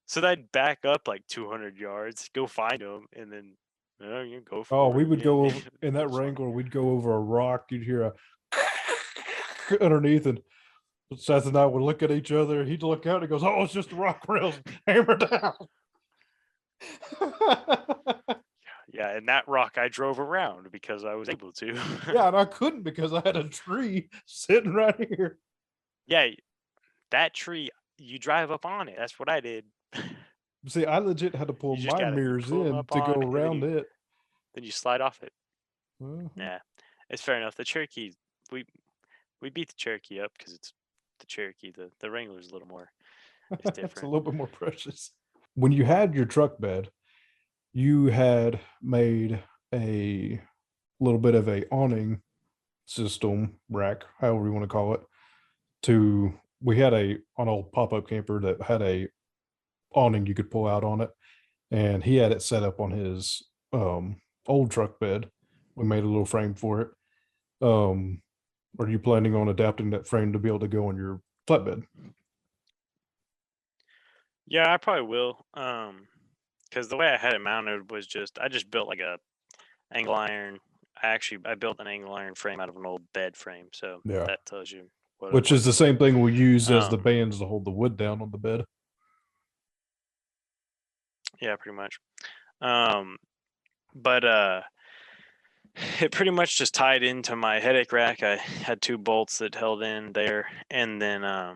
So I'd back up like 200 yards, go find them, and then you go Oh, for we it. would Yeah, go over in it that was fun. Wrangler. We'd go over a rock. You'd hear a underneath, and Seth and I would look at each other. He'd look out and he goes, "Oh, it's just the rock rails, hammer down." Yeah, and that rock I drove around because I was able to. Yeah, and I couldn't because I had a tree sitting right here. Yeah, that tree, you drive up on it. That's what I did. See, I legit had to pull You just my gotta mirrors pull 'em in up to go on it, around it. then you slide off it. Mhm. Yeah, it's fair enough. The Cherokee, we we beat the Cherokee up because it's the Cherokee. The Wrangler's a little more. It's It's a different. little bit more precious. When you had your truck bed, you had made a little bit of a awning system rack, however you want to call it. We had an old pop-up camper that had a awning you could pull out on it, and he had it set up on his old truck bed. We made a little frame for it. Are you planning on adapting that frame to be able to go on your flatbed? Yeah, I probably will. Because the way I had it mounted was I just built like a angle iron. I built an angle iron frame out of an old bed frame, so Yeah. that tells you what I'm Which is the working with. same thing we use as the Um, bands to hold the wood down on the bed. yeah, pretty much. But it pretty much just tied into my headache rack. I had 2 bolts that held in there, and then I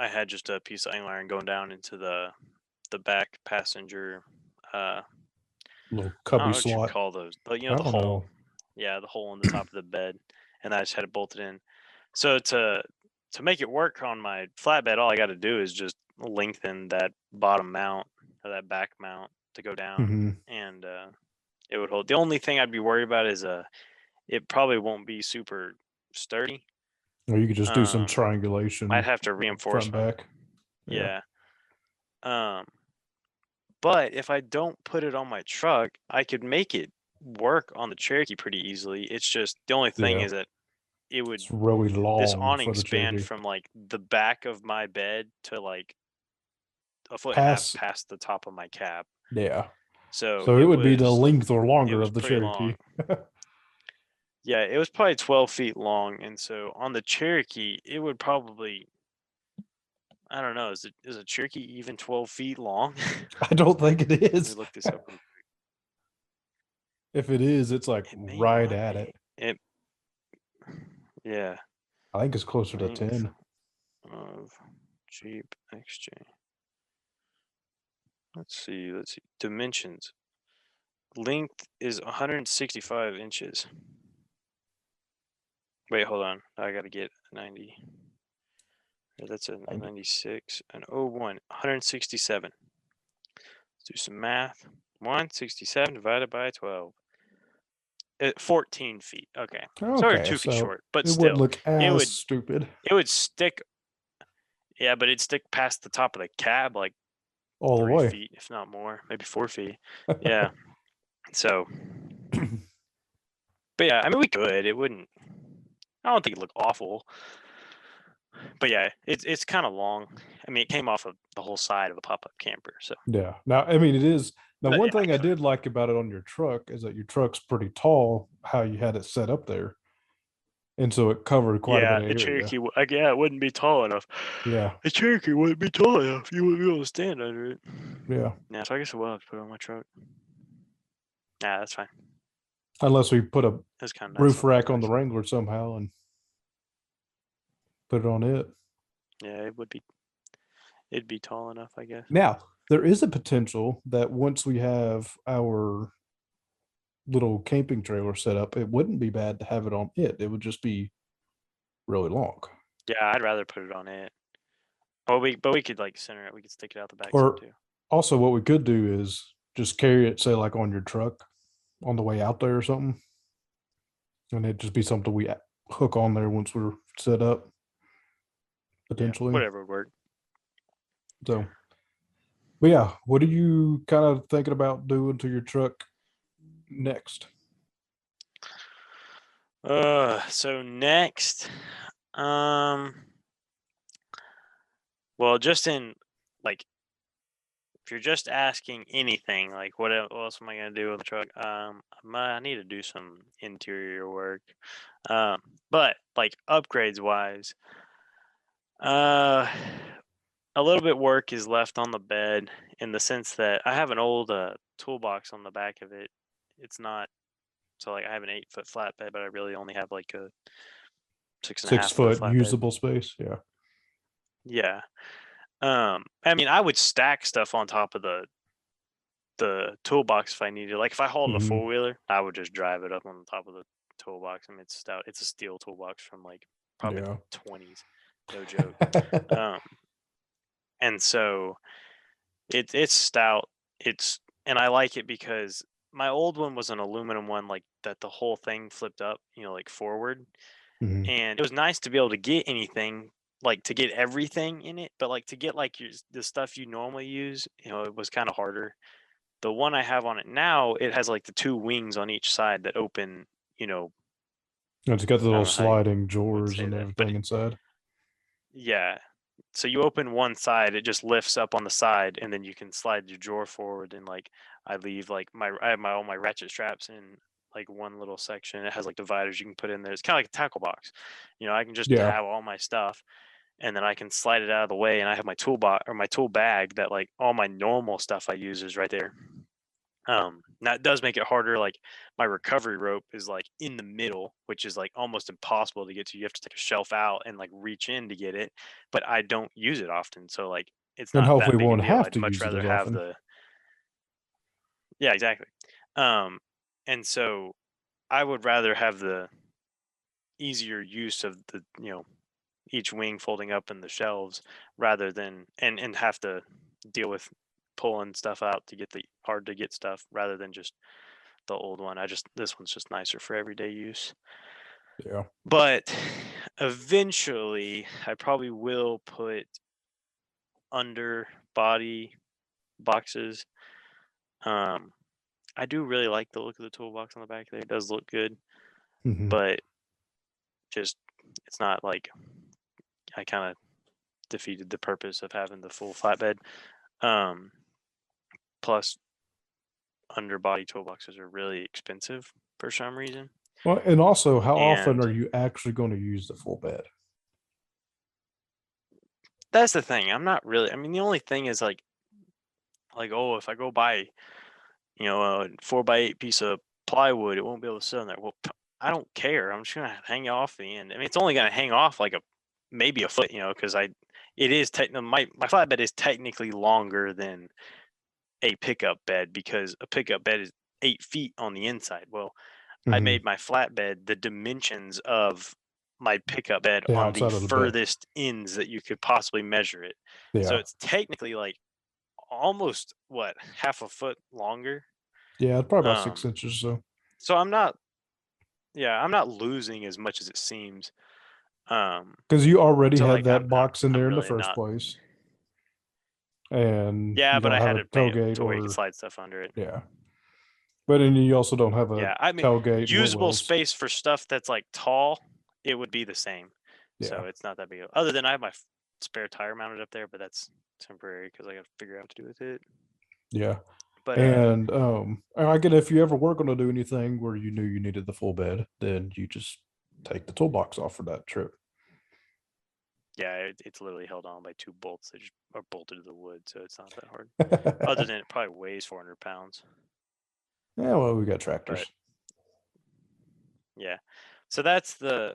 had just a piece of angle iron going down into the back passenger. Little I don't cubby know what you slot. call those, but I the don't hole. know. Yeah, the hole in the top of the bed, and I just had it bolted in. So to make it work on my flatbed, all I got to do is just lengthen that bottom mount or that back mount to go down, Hmm. and it would hold. The only thing I'd be worried about is it probably won't be super sturdy. Or you could just do some Um, I'd triangulation have to front reinforce and them. back. Yeah. Yeah. Um, but if I don't put it on my truck, I could make it work on the Cherokee pretty easily. It's just the only thing Yeah. is that it would It's really this long awning for the spanned Cherokee. from like the back of my bed to like a foot and a half Pass. past the top of my cab. Yeah. So So it would be the length or it longer was of the pretty long. Cherokee. Yeah, it was probably 12 feet long, and so on the Cherokee, it would probably I don't know. Is a Cherokee even 12 feet long? I don't think it Let me is. look this up real quick. If it is, it's like It may right not at be. it. It yeah. I think it's closer to Length 10. of Jeep XJ. Let's see. Dimensions. Length is 165 inches. Wait, hold on. I gotta get 90. That's a 96. An 01. 167. Let's do some math. 167 divided by 12. 14 feet. Okay. So we're Okay, 2 feet so short, but it wouldn't still, look it as would stupid it would stick. Yeah, but it'd stick past the top of the cab like all the 3 way. feet, if not more, maybe 4 feet. Yeah. So, but yeah, I mean, we could. It wouldn't. I don't think it looked awful. But yeah, it's kind of long. I mean, it came off of the whole side of a pop up camper. So, Yeah. Now, I mean, it is. Now, but one yeah, I thing I could. did like about it on your truck is that your truck's pretty tall, how you had it set up there. And so it covered quite a bit Yeah, of the area. Cherokee. Yeah, it wouldn't be tall enough. Yeah. The Cherokee wouldn't be tall enough. You wouldn't be able to stand under it. Yeah. Yeah, so I guess I will have to put it on my truck. Yeah, that's fine. Unless we put a That's kind of nice roof looking, rack on the anyways. Wrangler somehow and put it on it. Yeah, it would be. It'd be tall enough, I guess. Now, there is a potential that once we have our little camping trailer set up, it wouldn't be bad to have it on it. It would just be really long. Yeah, I'd rather put it on it. Well, we could like center it. We could stick it out the back some Or too. also, what we could do is just carry it, say, like on your truck on the way out there or something. And it'd just be something we hook on there once we're set up, potentially. Yeah, whatever would work. So, but yeah, what are you kind of thinking about doing to your truck next? So next, well, just in like if you're just asking anything, like what else am I gonna do with the truck? I need to do some interior work. But like upgrades wise, uh, a little bit work is left on the bed in the sense that I have an old toolbox on the back of it. It's not so like I have an 8-foot flatbed, but I really only have like a six and a Six half foot foot flatbed. usable space. Yeah. Yeah. I mean, I would stack stuff on top of the toolbox if I needed. Like if I hauled a Mhm. 4-wheeler, I would just drive it up on the top of the toolbox. I mean, it's stout. It's a steel toolbox from like probably Yeah. the 20s, no joke. Um, and so it's stout. It's and I like it because my old one was an aluminum one, like that the whole thing flipped up, like forward, Mhm. and it was nice to be able to get anything, like to get everything in it, but like to get like the stuff you normally use, it was kind of harder. The one I have on it now, it has like the two wings on each side that open, you know, And it's got the I little don't know how you sliding would drawers say and that, but everything inside. yeah. So you open one side, it just lifts up on the side, and then you can slide your drawer forward. And like I leave like I have all my ratchet straps in like one little section. It has like dividers you can put in there. It's kind of like a tackle box. I can just Yeah. have all my stuff, and then I can slide it out of the way, and I have my toolbox or my tool bag that like all my normal stuff I use is right there. That does make it harder. Like my recovery rope is like in the middle, which is like almost impossible to get to. You have to take a shelf out and like reach in to get it, but I don't use it often. So like it's And not hopefully that big a won't deal. have I'd to much use it rather as have often. yeah, exactly. Um, and so I would rather have the easier use of the, each wing folding up in the shelves rather than and have to deal with pulling stuff out to get the hard to get stuff rather than just the old one. This one's just nicer for everyday use. Yeah. But eventually, I probably will put under body boxes. Um, I do really like the look of the toolbox on the back there. It does look good, Mhm. but just it's not like I kind of defeated the purpose of having the full flatbed. Um, Plus, underbody toolboxes are really expensive for some reason. Well, and also, how often And are you actually going to use the full bed? that's the thing. I'm not really, I mean, the only thing is like, oh, if I go buy, a 4x8 piece of plywood, it won't be able to sit on there. Well, I don't care. I'm just gonna hang it off the end. I mean, it's only gonna hang off like maybe a foot, because it is my flatbed is technically longer than a pickup bed because a pickup bed is 8 feet on the inside. Well, I Mhm. made my flatbed the dimensions of my pickup bed The on the outside of the bed. furthest ends that you could possibly measure it. So Yeah. it's technically like almost what half a foot longer. Yeah, it's probably about Um, 6 inches or so. so I'm not losing as much as it seems. Um, Because you already so had like that box in I'm there in the really first not. place, and Yeah, you but don't I have had a it made tailgate to where you could or slide stuff under it. yeah. But then you also don't have a Yeah, I mean, tailgate and wheel usable wells. space for stuff that's like tall, it would be the same. Yeah. So it's not that big. Other than I have my spare tire mounted up there, but that's temporary because I got to figure out what to do with it. Yeah. But And I get if you ever were going to do anything where you knew you needed the full bed, then you just take the toolbox off for that trip. yeah, it's literally held on by two bolts that just are bolted to the wood, so it's not that hard. Other than it probably weighs 400 pounds. Yeah, well, we got But tractors. yeah, so that's the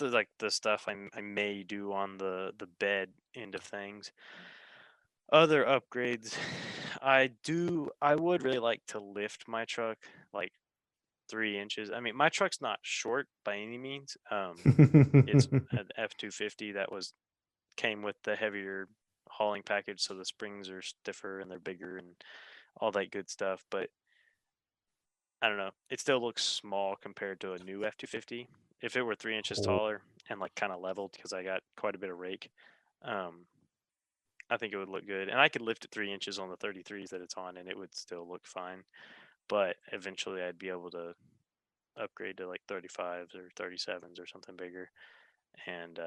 like the stuff I may do on the bed end of things. Other upgrades, I would really like to lift my truck like 3 inches. I mean, my truck's not short by any means. It's an F-250 that came with the heavier hauling package, so the springs are stiffer and they're bigger and all that good stuff. But I don't know, it still looks small compared to a new F-250. If it were 3 inches Oh, taller and like kind of leveled, because I got quite a bit of rake, um, I think it would look good. And I could lift it 3 inches on the 33s that it's on, and it would still look fine. But eventually, I'd be able to upgrade to like 35s or 37s or something bigger, and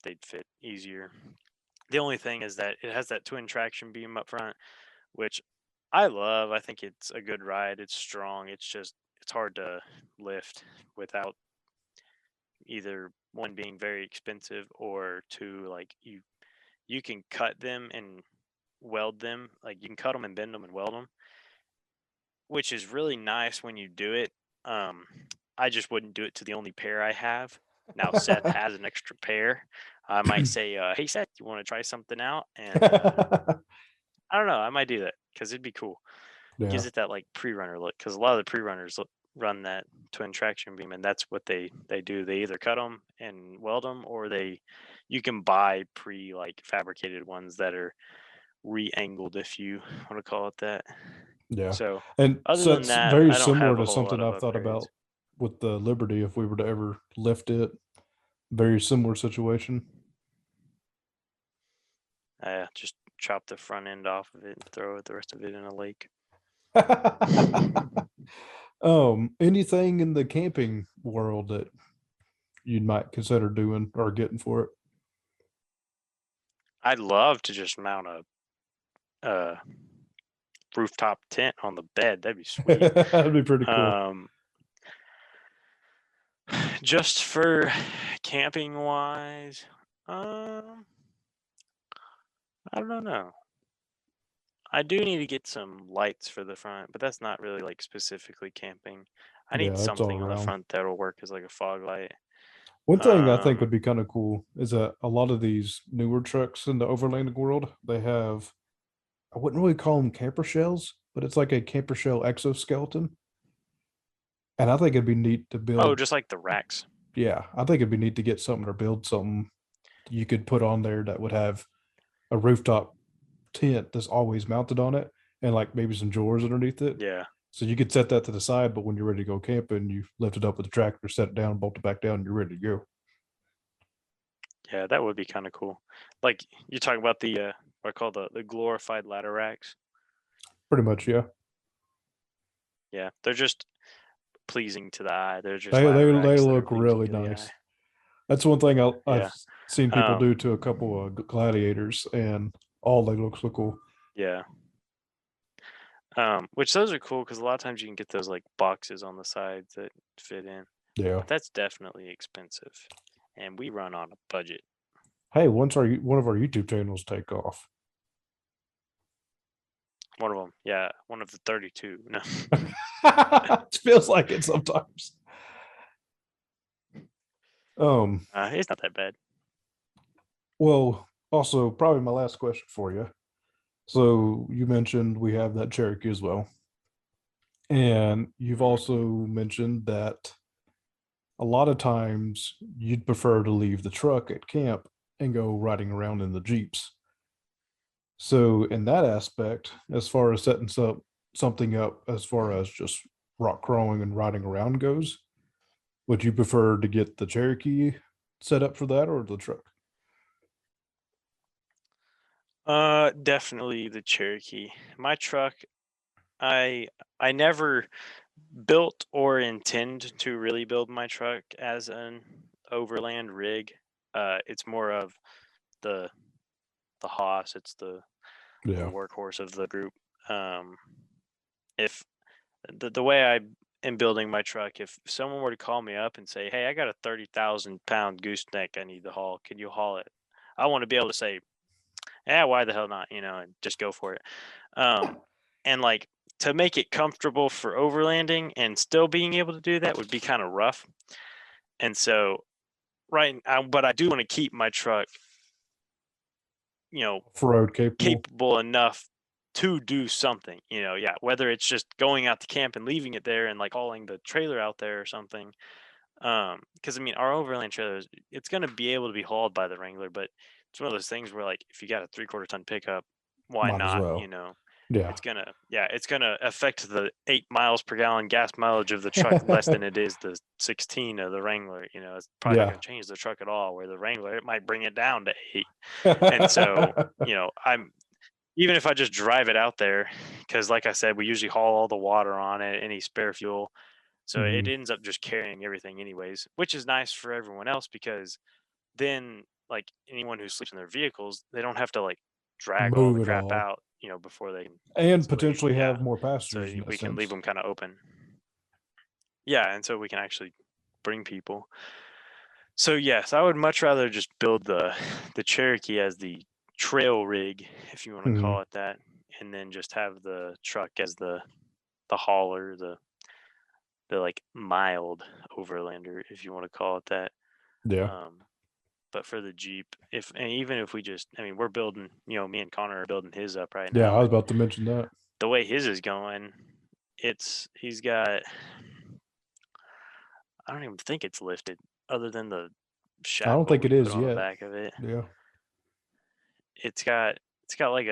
they'd fit easier. The only thing is that it has that twin traction beam up front, which I love. I think it's a good ride. It's strong. It's hard to lift without either one being very expensive or two, like you can cut them and weld them. Like you can cut them and bend them and weld them, which is really nice when you do it. Um, I just wouldn't do it to the only pair I have. Now Seth has an extra pair. I might say, "Hey Seth, you want to try something out?" And I don't know. I might do that because it'd be cool. Yeah. Gives it that like pre-runner look because a lot of the pre-runners run that twin traction beam, and that's what they do. They either cut them and weld them, or you can buy like fabricated ones that are re-angled, if you want to call it that. Yeah. So And other so than that's that, very I don't similar have a to whole lot something of I've thought upgrades. about with the Liberty if we were to ever lift it. Very similar situation. Just chop the front end off of it and throw the rest of it in a lake. Anything in the camping world that you might consider doing or getting for it? I'd love to just mount a rooftop tent on the bed. That'd be sweet. That'd be pretty cool. Just for camping wise, I don't know. I do need to get some lights for the front, but that's not really like specifically camping. I Yeah, need that's all something on the around. front that'll work as like a fog light. One thing I think Um, would be kind of cool is that a lot of these newer trucks in the overlanding world, they have, I wouldn't really call them camper shells, but it's like a camper shell exoskeleton. And I think it'd be neat to oh, build. just like the racks. Yeah, I think it'd be neat to get something or build something you could put on there that would have a rooftop tent that's always mounted on it and like maybe some drawers underneath it. Yeah, So you could set that to the side, but when you're ready to go camping, you lift it up with the tractor, set it down, bolt it back down, and you're ready to go. yeah, that would be kind of cool. Like you talk about the what I call the glorified ladder racks. Pretty much, yeah. Yeah, they're just pleasing to the eye. They're just They ladder they they racks that are look pleasing really to the eye. nice. That's one thing I've Yeah. seen people Um, do to a couple of gladiators, and all they look so cool. yeah. Which those are cool because a lot of times you can get those like boxes on the sides that fit in, Yeah. but that's definitely expensive, and we run on a budget. Hey, once one of our YouTube channels take off. One of them, yeah, one of the 32. No, It feels like it sometimes. Um, it's not that bad. well, also probably my last question for you. So you mentioned we have that Cherokee as well. And you've Mhm. also mentioned that a lot of times you'd prefer to leave the truck at camp and go riding around in the Jeeps. So in that aspect, as far as setting something up as far as just rock crawling and riding around goes, would you prefer to get the Cherokee set up for that or the truck? Definitely the Cherokee. My truck, I I never built or intend to really build my truck as an overland rig. It's more of the the hoss. It's the Yeah. workhorse of the group. Um, if the way I am building my truck, if someone were to call me up and say, "Hey, I got a 30,000 pound gooseneck I need to haul. Can you haul it?" I want to be able to say, "Yeah, why the hell not?" And just go for it. Um, and like to make it comfortable for overlanding and still being able to do that would be kind of rough. And so, but I do want to keep my truck, you know, Off-road capable. capable enough to do something, yeah, whether it's just going out to camp and leaving it there and like hauling the trailer out there or something. Because I mean, our overland trailers, it's going to be able to be hauled by the Wrangler, but it's one of those things where like if you got a 3/4 ton pickup, why Might as not? well. Yeah. It's gonna affect the 8 miles per gallon gas mileage of the truck less than it is the 16 of the Wrangler. It's probably not Yeah. going to change the truck at all. Where the Wrangler, it might bring it down to 8. And so, I'm even if I just drive it out there, because like I said, we usually haul all the water on it, any spare fuel. So it Mhm. ends up just carrying everything anyways, which is nice for everyone else because then like anyone who sleeps in their vehicles, they don't have to like drag all the Move it crap all. out, before they can And sleep. potentially Yeah. have more So passengers in that we can leave sense. them kind of open. Yeah, and so we can actually bring people. So yes, I would much rather just build the Cherokee as the trail rig, if you want to Mhm. call it that, and then just have the truck as the hauler, the like mild overlander, if you want to call it that. Yeah. Um, but for the Jeep, if and even if we just, I mean, we're building, me and Connor are building his up right Yeah, now, I was and about to mention that. the way his is going, he's got, I don't even think it's lifted, other than the I don't shackle think it we put is on the yet. back of it. Yeah. It's got like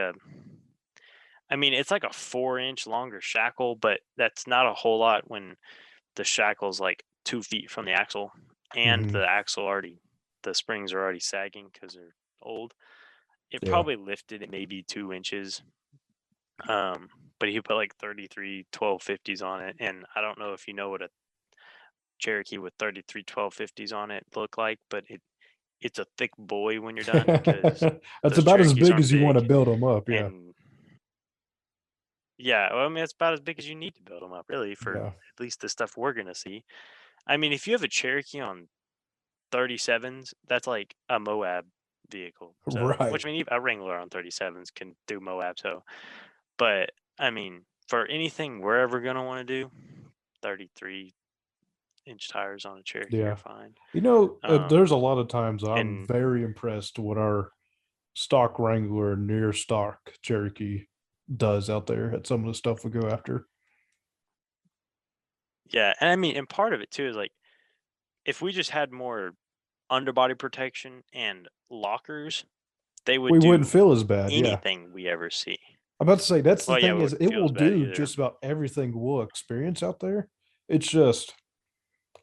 I mean, it's like a 4-inch longer shackle, but that's not a whole lot when the shackle's like 2 feet from the axle, and Hmm. the springs are already sagging because they're old. It Yeah. probably lifted it maybe 2 inches. Um, but he put like 33 1250s on it, and I don't know if you know what a Cherokee with 33 1250s on it look like, but it's a thick boy when you're done because That's those about as Cherokees big aren't as you want to big. build them up. Yeah. And yeah, well, I mean, it's about as big as you need to build them up, really, for Yeah. at least the stuff we're gonna see. I mean, if you have a Cherokee on 37s, that's like a Moab vehicle. So, Right. which I mean, a Wrangler on 37s can do Moab. So, but I mean, for anything we're ever gonna want to do, 33-inch tires on a Cherokee are Yeah. fine. There's a lot of times I'm And very impressed what our stock Wrangler near stock Cherokee does out there at some of the stuff we go after. yeah, and I mean, and part of it too is like if we just had more underbody protection and lockers, they would We wouldn't do feel as bad. Yeah. anything we ever see. I'm about to say that's the Well, yeah, thing we is wouldn't it feel will as bad do either. just about everything we'll experience out there. It's just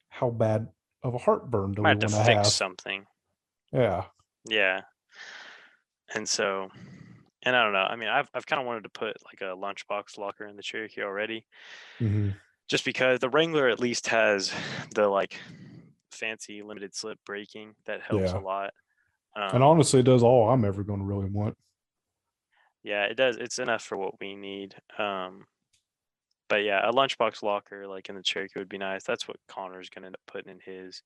how bad of a heartburn do Might we have to want to fix have? something. Yeah. Yeah. And so, and I don't know. I mean, I've kind of wanted to put like a lunchbox locker in the Cherokee already, Hmm. just because the Wrangler at least has the like fancy limited slip braking that helps a Yeah. lot. And honestly, it does all I'm ever going to really want. Yeah, it does. It's enough for what we need. But yeah, a lunchbox locker like in the Cherokee would be nice. That's what Connor's gonna end up putting in his.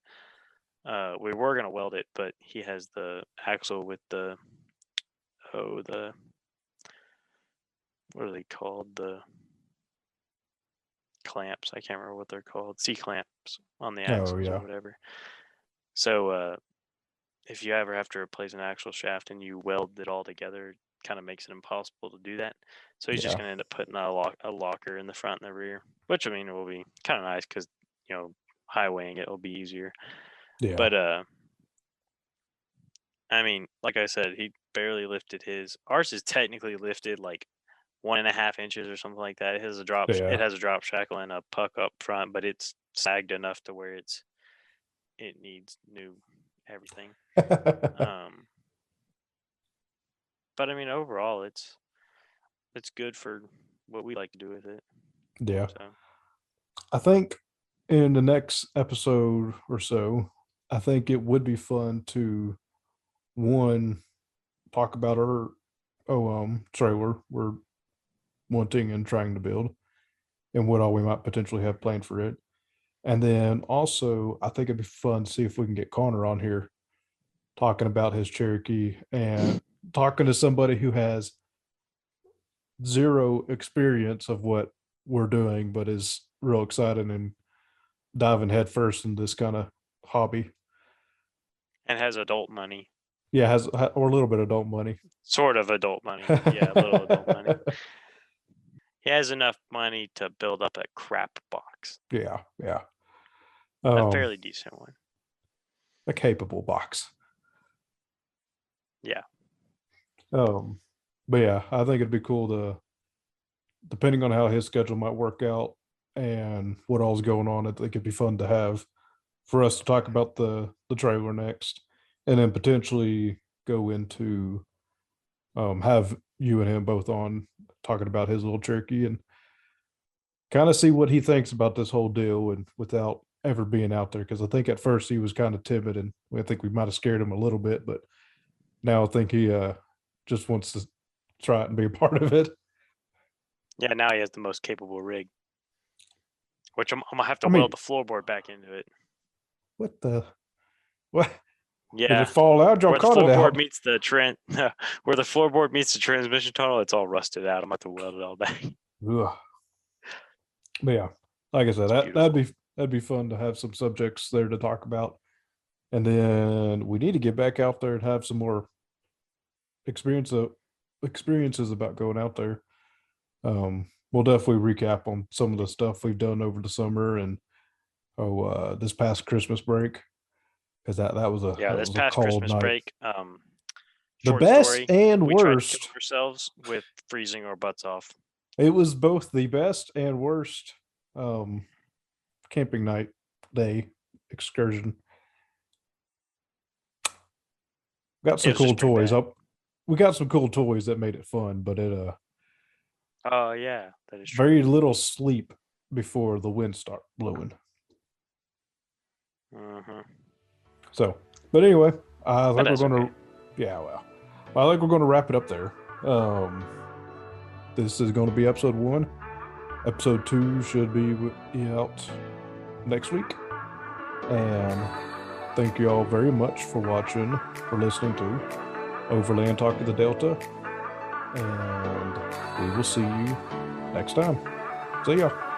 We were gonna weld it, but he has the axle with the what are they called? The clamps. I can't remember what they're called. C clamps on the Oh, axles or yeah. whatever. So if you ever have to replace an axle shaft and you weld it all together, it kind of makes it impossible to do that. So he's just Yeah. gonna end up putting a locker in the front and the rear, which I mean will be kind of nice because highwaying it will be easier. Yeah. But I mean, like I said, he barely lifted his. Ours is technically lifted like 1.5 inches or something like that. It has a it Yeah. has a drop shackle and a puck up front, but it's sagged enough to where it needs new everything. Um, but I mean, overall, it's good for what we like to do with it. Yeah. So I think in the next episode or so, I think it would be fun to one talk about our trailer we're wanting and trying to build and what all we might potentially have planned for it. And then also I think it'd be fun to see if we can get Connor on here talking about his Cherokee and talking to somebody who has zero experience of what we're doing, but is real excited and diving headfirst in this kind of hobby. and has adult money, Yeah, has or a little bit of adult money. sort of adult money. Yeah, a little adult money. He has enough money to build up a crap box, Yeah, yeah. a Um, fairly decent one. a capable box. Yeah. Um, but yeah, I think it'd be cool to, depending on how his schedule might work out and what all's going on, I think it'd be fun to have for us to talk about the trailer next, and then potentially go into have you and him both on talking about his little Cherokee and kind of see what he thinks about this whole deal and without ever being out there because I think at first he was kind of timid and I think we might have scared him a little bit, but now I think he just wants to try it and be a part of it. Yeah, now he has the most capable rig. Which I'm gonna have to I mean- weld the floorboard back into it. What the? What? Did Yeah. it fall out? Y'all Where the caught it floorboard out. meets the where the floorboard meets the transmission tunnel, it's all rusted out. I'm gonna have to weld it all back. Ugh. But yeah, like I said, that'd be fun to have some subjects there to talk about. And then we need to get back out there and have some more experiences about going out there. We'll definitely recap on some of the stuff we've done over the summer and this past Christmas break, because that was a Yeah, that this was a past cold Christmas night. break. The Short best story, and we tried to worst. kill ourselves with freezing our butts off. It was both the best and worst camping night day excursion. Got some was cool just pretty toys bad. up. We got some cool toys that made it fun, but it Oh yeah, that is true. very little sleep before the wind start blowing. Mhm. So, but anyway, I think we're that's gonna okay. I think we're gonna wrap it up there. This is gonna be episode 1. Episode 2 should be out next week. And thank you all very much for watching, for listening to Overland Talk to the Delta. And we will see you next time. See ya.